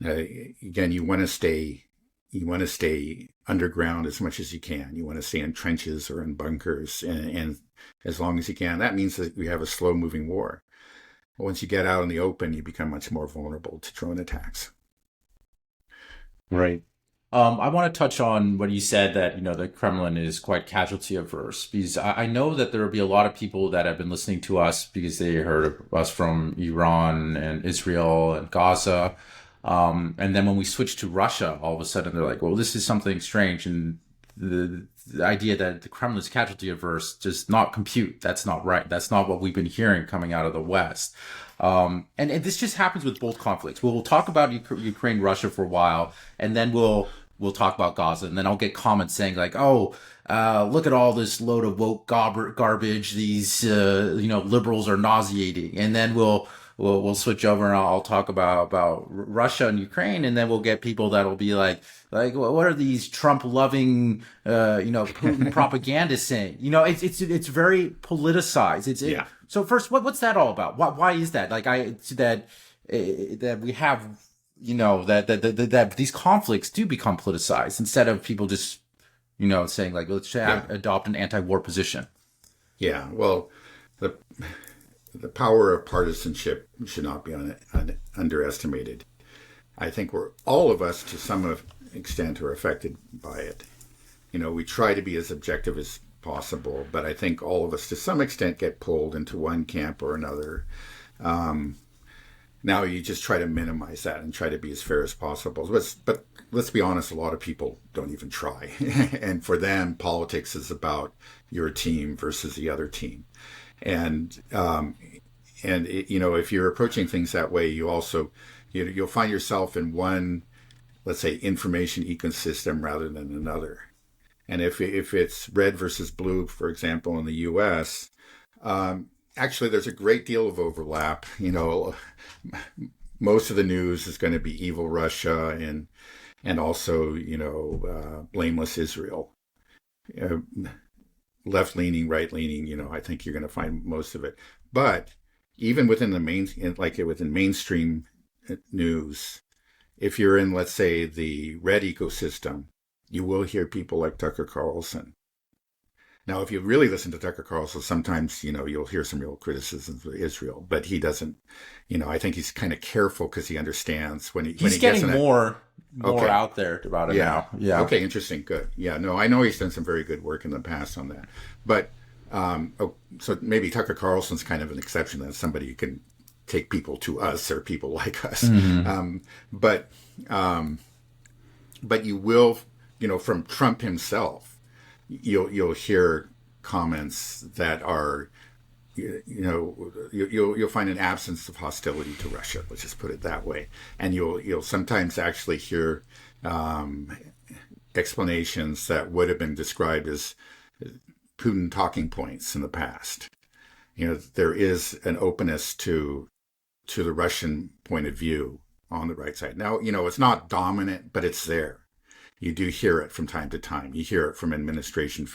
Again, you want to stay underground as much as you can. You want to stay in trenches or in bunkers, and as long as you can. That means that we have a slow-moving war. Once you get out in the open, you become much more vulnerable to drone attacks. Right. I want to touch on what you said that, the Kremlin is quite casualty averse, because I know that there will be a lot of people that have been listening to us because they heard of us from Iran and Israel and Gaza. And then when we switch to Russia, all of a sudden they're like, well, this is something strange. And the idea that the Kremlin is casualty averse does not compute. That's not right. That's not what we've been hearing coming out of the West. And this just happens with both conflicts. We'll talk about Ukraine, Russia for a while, and then we'll talk about Gaza, and then I'll get comments saying like, "Oh, look at all this load of woke garbage. These liberals are nauseating," and then we'll switch over and I'll talk about Russia and Ukraine, and then we'll get people that'll be like, what are these Trump loving, Putin propagandists saying? It's very politicized. Yeah. So first, what's that all about? Why is that? That we have, that these conflicts do become politicized instead of people just, saying like, let's adopt an anti-war position. Yeah. Well, the power of partisanship should not be underestimated. I think all of us, to some extent, are affected by it. We try to be as objective as possible, but I think all of us, to some extent, get pulled into one camp or another. Now you just try to minimize that and try to be as fair as possible. But let's be honest, a lot of people don't even try. And for them, politics is about your team versus the other team. And if you're approaching things that way, you'll find yourself in one, let's say, information ecosystem rather than another. And if it's red versus blue, for example, in the U.S., actually there's a great deal of overlap. Most of the news is going to be evil Russia and also blameless Israel. Left-leaning, right-leaning, I think you're going to find most of it. But even within within mainstream news, if you're in, let's say, the red ecosystem, you will hear people like Tucker Carlson. Now, if you really listen to Tucker Carlson, sometimes, you'll hear some real criticisms of Israel, but he doesn't, I think he's kind of careful because he understands he's getting more okay. out there about it now. Yeah. Okay. Interesting. Good. Yeah. No, I know he's done some very good work in the past on that, but, so maybe Tucker Carlson's kind of an exception. That's somebody who can take people to us or people like us. Mm-hmm. But you will, from Trump himself, you'll hear comments that are, you'll find an absence of hostility to Russia. Let's just put it that way. And you'll sometimes actually hear explanations that would have been described as Putin talking points in the past. There is an openness to the Russian point of view on the right side. Now, it's not dominant, but it's there. You do hear it from time to time. You hear it from administration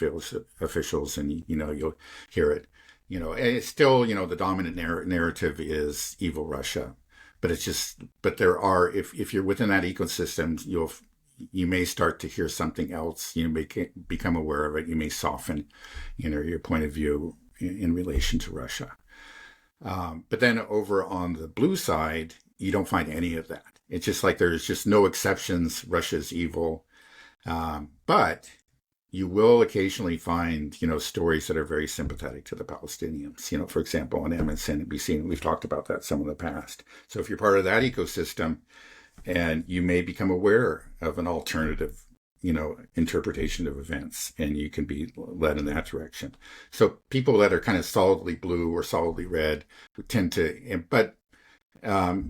officials, and you'll hear it. it's still, the dominant narrative is evil Russia, but there are, if you're within that ecosystem, you may start to hear something else. You may become aware of it. You may soften, your point of view in relation to Russia. But then over on the blue side, you don't find any of that. It's just like there's just no exceptions. Russia's evil. But you will occasionally find, stories that are very sympathetic to the Palestinians. For example, on MSNBC, and we've talked about that some in the past. So if you're part of that ecosystem, and you may become aware of an alternative, interpretation of events, and you can be led in that direction. So people that are kind of solidly blue or solidly red tend to, but are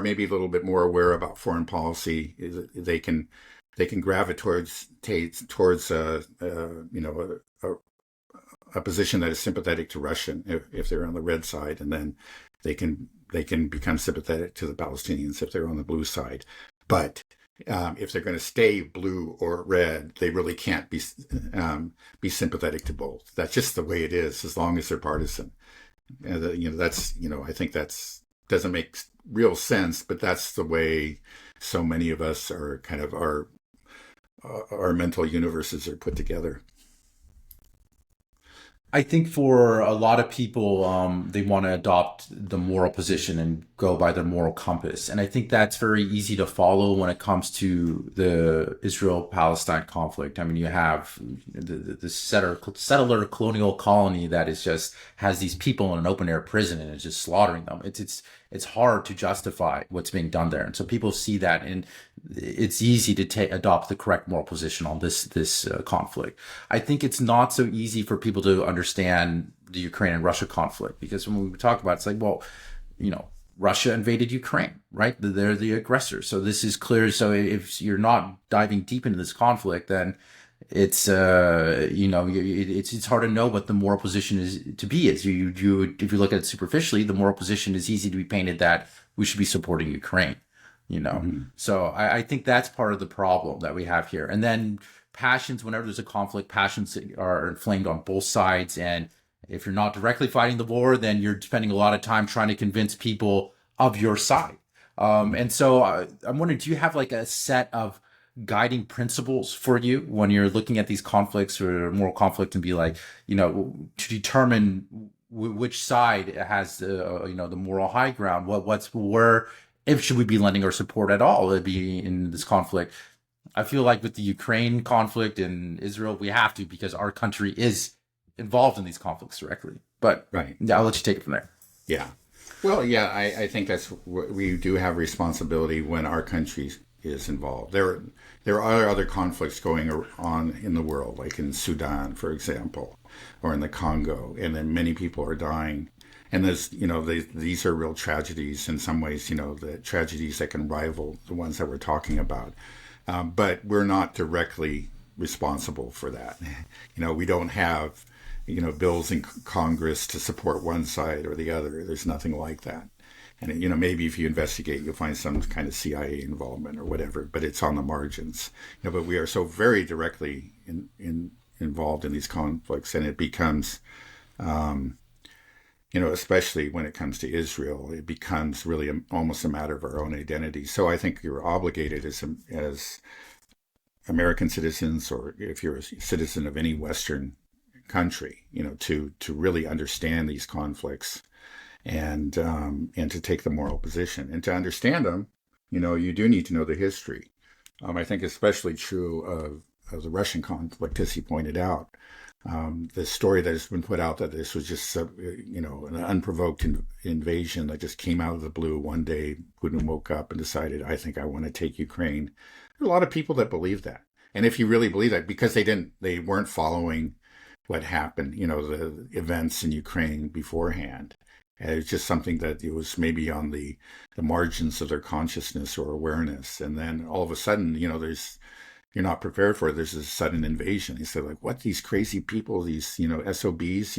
maybe a little bit more aware about foreign policy. They can gravitate towards a position that is sympathetic to Russian if they're on the red side, and then they can become sympathetic to the Palestinians if they're on the blue side. But if they're going to stay blue or red, they really can't be sympathetic to both. That's just the way it is, as long as they're partisan. That's I think that's doesn't make real sense, but that's the way so many of us are kind of our mental universes are put together. I think for a lot of people, they want to adopt the moral position and go by their moral compass. And I think that's very easy to follow when it comes to the Israel-Palestine conflict. I mean, you have the settler colonial colony that is just has these people in an open air prison and is just slaughtering them. It's hard to justify what's being done there. And so people see that, and it's easy to adopt the correct moral position on this conflict. I think it's not so easy for people to understand the Ukraine and Russia conflict, because when we talk about it, it's like, well, Russia invaded Ukraine, right? They're the aggressor. So this is clear. So if you're not diving deep into this conflict, then it's it's hard to know what the moral position is to be. Is you if you look at it superficially, the moral position is easy to be painted that we should be supporting Ukraine. Mm-hmm. So I think that's part of the problem that we have here. And then passions, whenever there's a conflict, passions are inflamed on both sides. And if you're not directly fighting the war, then you're spending a lot of time trying to convince people of your side. And so I'm wondering, do you have like a set of guiding principles for you when you're looking at these conflicts or moral conflict, and be like, to determine which side has the moral high ground? Where, if should we be lending our support at all to be in this conflict? I feel like with the Ukraine conflict and Israel, we have to, because our country is involved in these conflicts directly. But Right. yeah, I'll let you take it from there. Yeah. Well, yeah, I think we do have responsibility when our country is involved. There are other conflicts going on in the world, like in Sudan, for example, or in the Congo, and then many people are dying. And these are real tragedies in some ways, the tragedies that can rival the ones that we're talking about. But we're not directly responsible for that. We don't have, bills in Congress to support one side or the other. There's nothing like that. And, maybe if you investigate, you'll find some kind of CIA involvement or whatever, but it's on the margins. But we are so very directly involved in these conflicts, and it becomes, especially when it comes to Israel, it becomes really almost a matter of our own identity. So I think you're obligated as American citizens, or if you're a citizen of any Western country, to really understand these conflicts and to take the moral position. And to understand them, you do need to know the history. I think especially true of the Russian conflict, as he pointed out. The story that has been put out that this was just, an unprovoked invasion that just came out of the blue one day. Putin woke up and decided, I think I want to take Ukraine. There are a lot of people that believe that. And if you really believe that, because they weren't following what happened, the events in Ukraine beforehand. It's just something that it was maybe on the margins of their consciousness or awareness. And then all of a sudden, you're not prepared for it. There's a sudden invasion. He said, like, what, these crazy people, these, SOBs,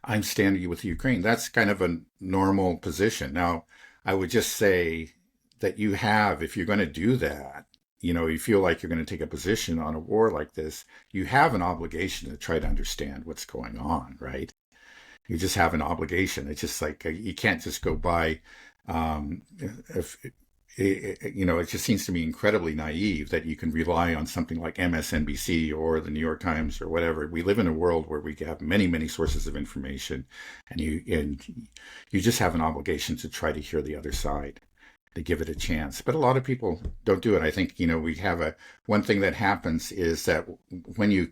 I'm standing with Ukraine. That's kind of a normal position. Now, I would just say that if you're going to do that, you feel like you're going to take a position on a war like this, you have an obligation to try to understand what's going on, right? You just have an obligation. It's just like you can't just go by. If, it just seems to me incredibly naive that you can rely on something like MSNBC or the New York Times or whatever. We live in a world where we have many, many sources of information, and you just have an obligation to try to hear the other side, to give it a chance. But a lot of people don't do it. I think, we have one thing that happens is that when you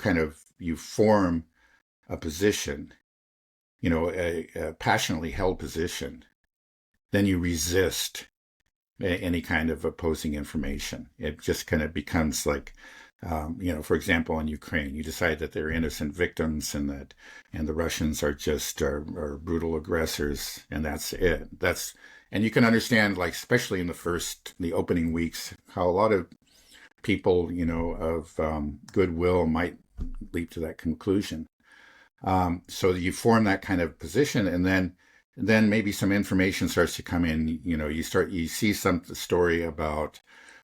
form a position, a passionately held position, then you resist any kind of opposing information. It just kind of becomes like, for example, in Ukraine, you decide that they're innocent victims and the Russians are brutal aggressors, and that's it. And you can understand, like, especially in the opening weeks, how a lot of people, of goodwill might leap to that conclusion. So you form that kind of position, and then maybe some information starts to come in. You see some story about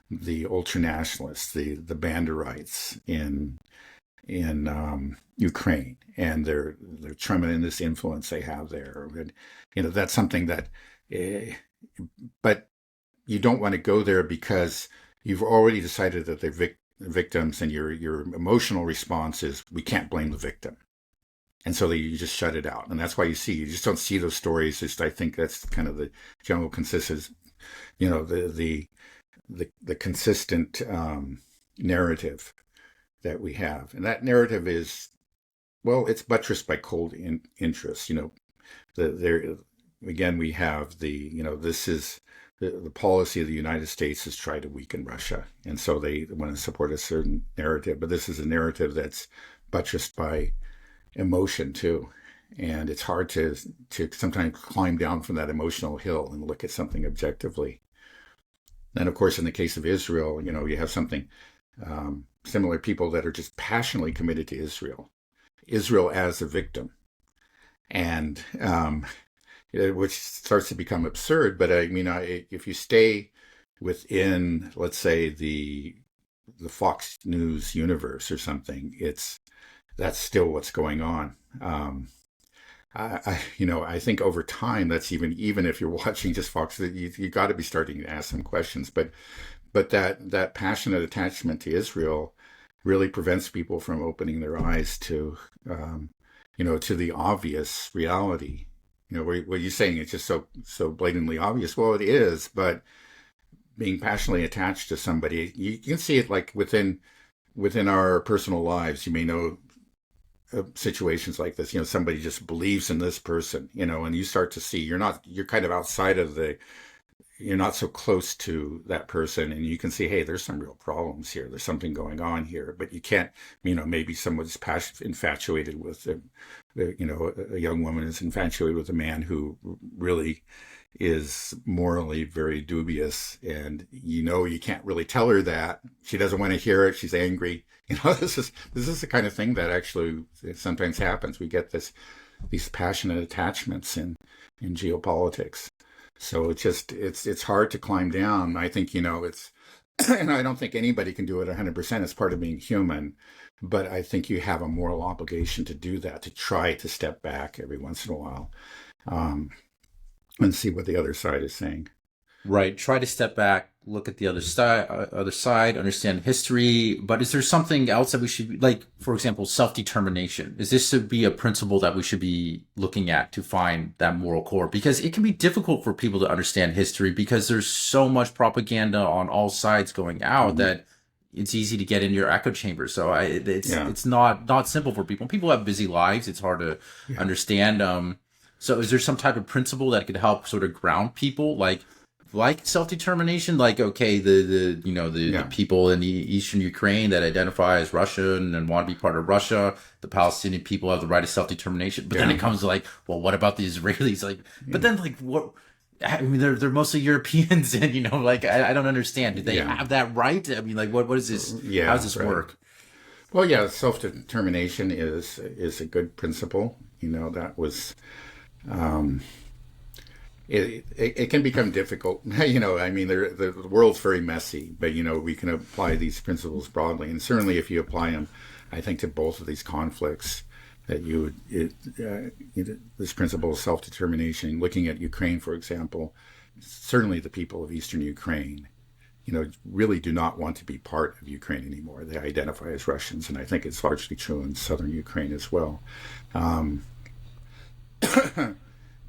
the ultranationalists, the Banderites in Ukraine, and their tremendous influence they have there. And, that's something that, but you don't want to go there because you've already decided that they're victims, and your emotional response is, we can't blame the victim. And so you just shut it out. And that's why you just don't see those stories. I think that's kind of the general consensus, the consistent narrative that we have. And that narrative is, well, it's buttressed by cold interest. Again, we have this is the policy of the United States is try to weaken Russia. And so they want to support a certain narrative. But this is a narrative that's buttressed by emotion too, and it's hard to sometimes climb down from that emotional hill and look at something objectively. And of course, in the case of Israel, you have something similar, people that are just passionately committed to Israel as a victim, and which starts to become absurd. But if you stay within, let's say, the Fox News universe or something, that's still what's going on. I think over time, that's even if you're watching just Fox, you got to be starting to ask some questions. But that passionate attachment to Israel really prevents people from opening their eyes to to the obvious reality. What you're saying, it's just so blatantly obvious. Well, it is, but being passionately attached to somebody, you can see it like within our personal lives. You may know situations like this, somebody just believes in this person, and you start to see you're kind of outside of you're not so close to that person, and you can see, hey, there's some real problems here. There's something going on here, but you can't, maybe someone's infatuated with, a young woman is infatuated with a man who really is morally very dubious, and you can't really tell her that. She doesn't want to hear it. She's angry. This is the kind of thing that actually sometimes happens. We get these passionate attachments in geopolitics. So it's hard to climb down. I think it's, and I don't think anybody can do it 100%. It's part of being human, but I think you have a moral obligation to do that, to try to step back every once in a while, and see what the other side is saying. Right. Try to step back, look at the other side, understand history. But is there something else that we should, like, for example, self-determination? Is this to be a principle that we should be looking at to find that moral core? Because it can be difficult for people to understand history because there's so much propaganda on all sides going out that it's easy to get in your echo chamber. So it's not simple for people. People have busy lives. It's hard to understand. So is there some type of principle that could help sort of ground people, like self-determination, like, okay, the people in the eastern Ukraine that identify as Russian and want to be part of Russia, the Palestinian people have the right of self-determination, but then it comes to like, well, what about the Israelis? Like, but then like, what? I mean, they're mostly Europeans, and like, I don't understand. Do they have that right? I mean, like, what is this? How does this work? Well, yeah, self-determination is a good principle. That was. it can become difficult. I mean, the world's very messy, but we can apply these principles broadly, and certainly if you apply them, I think to both of these conflicts, that this principle of self-determination, looking at Ukraine, for example, certainly the people of eastern Ukraine, really do not want to be part of Ukraine anymore. They identify as Russians, and I think it's largely true in southern Ukraine as well. Um,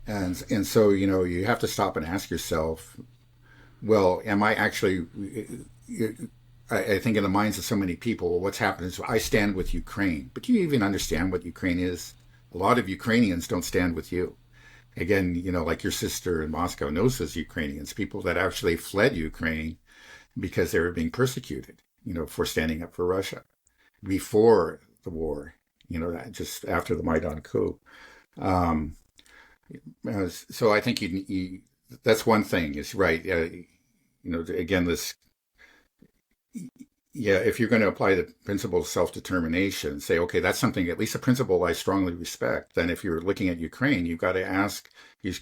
and so you have to stop and ask yourself, well, am I actually? I think in the minds of so many people, what's happened is I stand with Ukraine, but do you even understand what Ukraine is? A lot of Ukrainians don't stand with you. Again, like your sister in Moscow knows those Ukrainians, people that actually fled Ukraine because they were being persecuted, for standing up for Russia before the war, just after the Maidan coup. Um, so I think that's one thing is right. Again, this, yeah, if you're going to apply the principle of self-determination, say, okay, that's something, at least a principle I strongly respect. Then if you're looking at Ukraine, you've got to ask,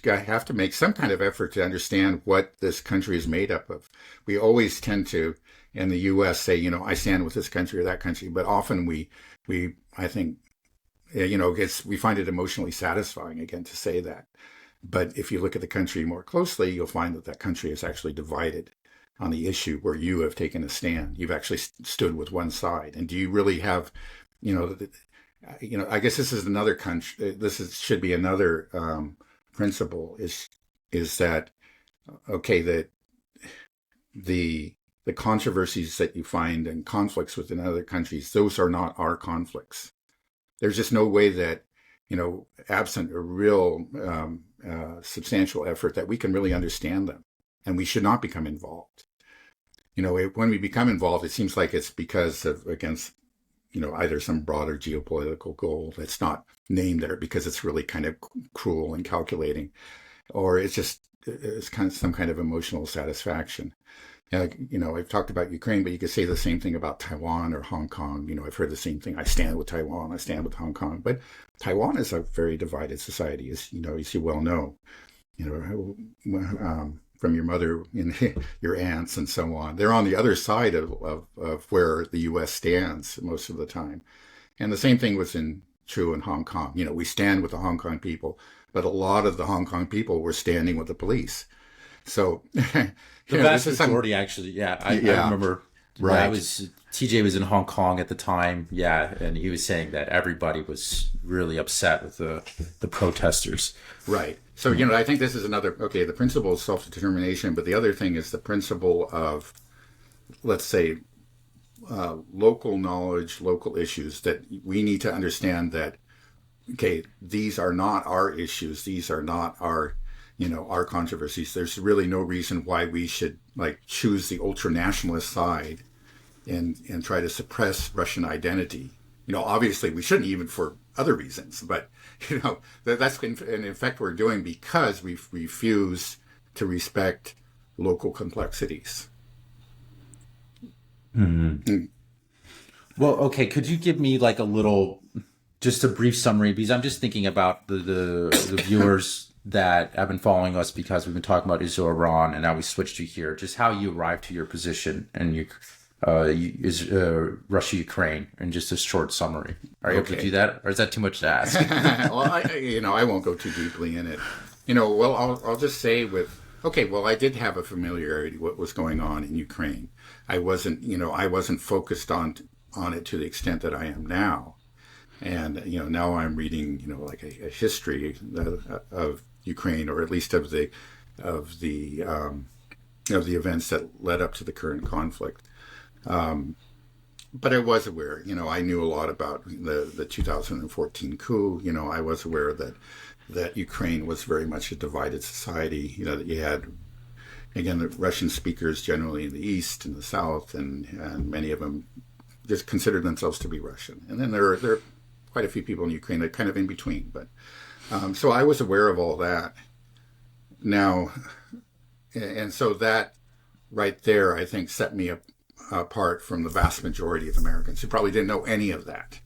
have to make some kind of effort to understand what this country is made up of. We always tend to, in the U.S., say, I stand with this country or that country, but often I think, we find it emotionally satisfying, again, to say that. But if you look at the country more closely, you'll find that country is actually divided on the issue where you have taken a stand. You've actually stood with one side. And do you really have, I guess this is another country. Should be another principle is that okay, that the controversies that you find and conflicts within other countries, those are not our conflicts. There's just no way that absent a real substantial effort, that we can really understand them, and we should not become involved. When we become involved, it seems like it's because of against, either some broader geopolitical goal that's not named there because it's really kind of cruel and calculating, or it's kind of some kind of emotional satisfaction. I've talked about Ukraine, but you could say the same thing about Taiwan or Hong Kong. I've heard the same thing. I stand with Taiwan. I stand with Hong Kong. But Taiwan is a very divided society, as you well know. From your mother and your aunts and so on. They're on the other side of where the U.S. stands most of the time. And the same thing was true in Hong Kong. We stand with the Hong Kong people, but a lot of the Hong Kong people were standing with the police. So the vast majority, actually, yeah. I remember. Right. TJ was in Hong Kong at the time, yeah, and he was saying that everybody was really upset with the protesters. Right. So, I think this is another, the principle of self-determination, but the other thing is the principle of, let's say, local knowledge, local issues, that we need to understand that, these are not our issues. These are not our controversies. There's really no reason why we should choose the ultra-nationalist side and try to suppress Russian identity. Obviously we shouldn't, even for other reasons, but that's in effect we're doing because we refuse to respect local complexities. Mm-hmm. Mm. Well, okay, could you give me just a brief summary, because I'm just thinking about the viewers that have been following us, because we've been talking about Israel, Iran, and now we switched to here, just how you arrived to your position and Russia, Ukraine, in just a short summary. Are you able to do that, or is that too much to ask? Well, I won't go too deeply in it. I'll just say I did have a familiarity with what was going on in Ukraine. I wasn't focused on it to the extent that I am now. And now I'm reading a history of Ukraine, or at least of the events that led up to the current conflict. But I was aware, I knew a lot about the 2014 coup. I was aware that Ukraine was very much a divided society. That you had, again, the Russian speakers generally in the east and the south, and many of them just considered themselves to be Russian. And then there are quite a few people in Ukraine that kind of in between. But so I was aware of all that. Now, and so that right there, I think, set me apart from the vast majority of Americans who probably didn't know any of that,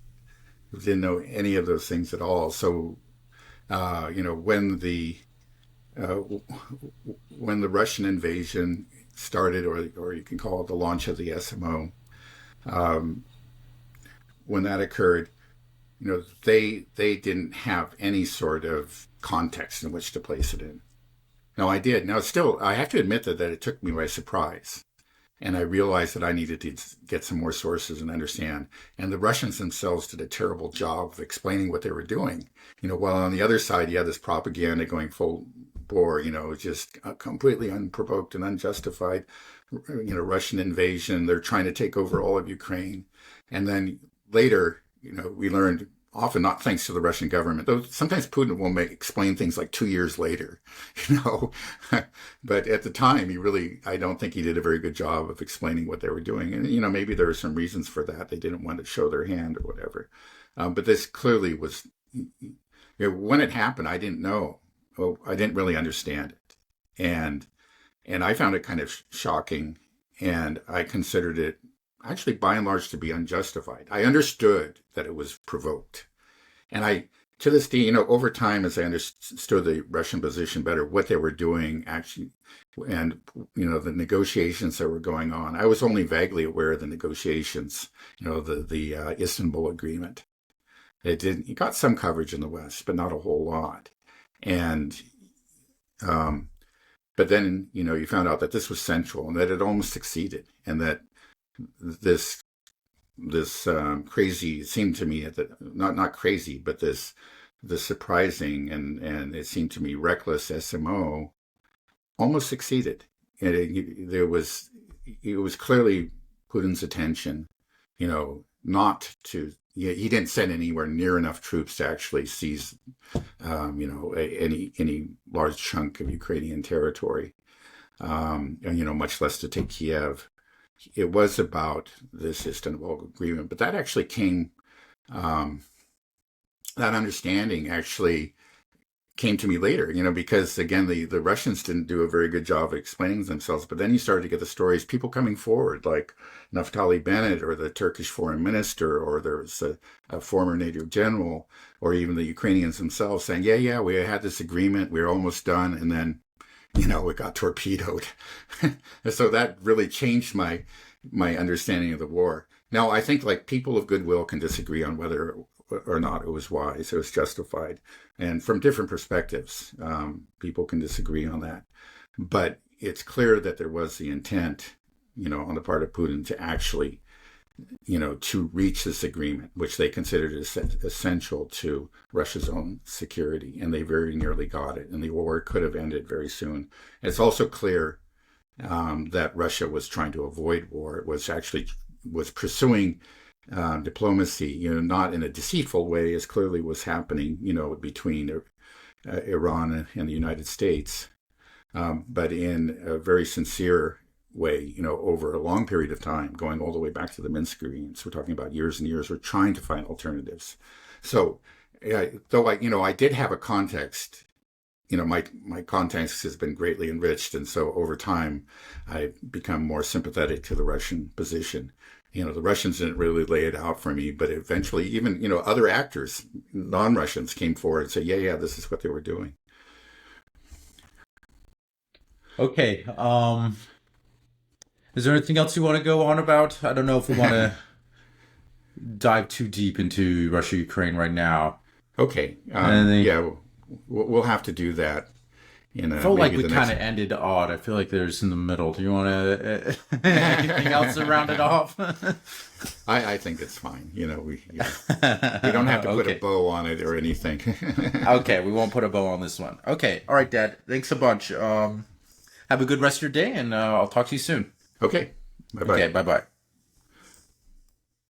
who didn't know any of those things at all. So, when the uh, when the Russian invasion started, or you can call it the launch of the SMO, when that occurred, they didn't have any sort of context in which to place it in. Now I did. Now still, I have to admit that it took me by surprise. And I realized that I needed to get some more sources and understand. And the Russians themselves did a terrible job of explaining what they were doing. While on the other side, you had this propaganda going full bore, just completely unprovoked and unjustified, Russian invasion. They're trying to take over all of Ukraine. And then later, we learned, often not thanks to the Russian government, though sometimes Putin will explain things like 2 years later, but at the time I don't think he did a very good job of explaining what they were doing. And, maybe there were some reasons for that. They didn't want to show their hand or whatever. But this clearly was, when it happened, I didn't know. Oh, I didn't really understand it. And I found it kind of shocking, and I considered it actually by and large to be unjustified. I understood that it was provoked. And to this day, over time, as I understood the Russian position better, what they were doing actually, and, the negotiations that were going on, I was only vaguely aware of the negotiations, the Istanbul Agreement. It got some coverage in the West, but not a whole lot. And, but then, you found out that this was central and that it almost succeeded, and that this crazy, it seemed to me, not crazy, but this surprising and it seemed to me reckless SMO almost succeeded. And it was clearly Putin's intention, not to. He didn't send anywhere near enough troops to actually seize, any large chunk of Ukrainian territory, and much less to take Kiev. It was about this Istanbul Agreement, but that actually came, that understanding actually came to me later, because again, the Russians didn't do a very good job of explaining themselves, but then you started to get the stories, people coming forward, like Naftali Bennett or the Turkish foreign minister, or there was a former NATO general, or even the Ukrainians themselves saying, yeah, we had this agreement, we were almost done, and then it got torpedoed. So that really changed my understanding of the war. Now, I think people of goodwill can disagree on whether or not it was wise, it was justified. And from different perspectives, people can disagree on that. But it's clear that there was the intent, on the part of Putin to actually, to reach this agreement, which they considered essential to Russia's own security. And they very nearly got it. And the war could have ended very soon. It's also clear that Russia was trying to avoid war. It was pursuing diplomacy, not in a deceitful way, as clearly was happening, between Iran and the United States, but in a very sincere way, over a long period of time, going all the way back to the Minsk agreements. We're talking about years and years. We're trying to find alternatives. So, though I did have a context, my context has been greatly enriched, and so over time, I've become more sympathetic to the Russian position. The Russians didn't really lay it out for me, but eventually even, other actors, non-Russians, came forward and said, yeah, this is what they were doing. Okay. Is there anything else you want to go on about? I don't know if we want to dive too deep into Russia, Ukraine right now. Okay. Yeah, we'll have to do that. I felt like we kind of ended odd. I feel like there's in the middle. Do you want to anything else to round it off? I think it's fine. We don't have to put a bow on it or anything. Okay, we won't put a bow on this one. Okay, all right, Dad. Thanks a bunch. Have a good rest of your day, and I'll talk to you soon. Okay, bye-bye. Okay, bye-bye.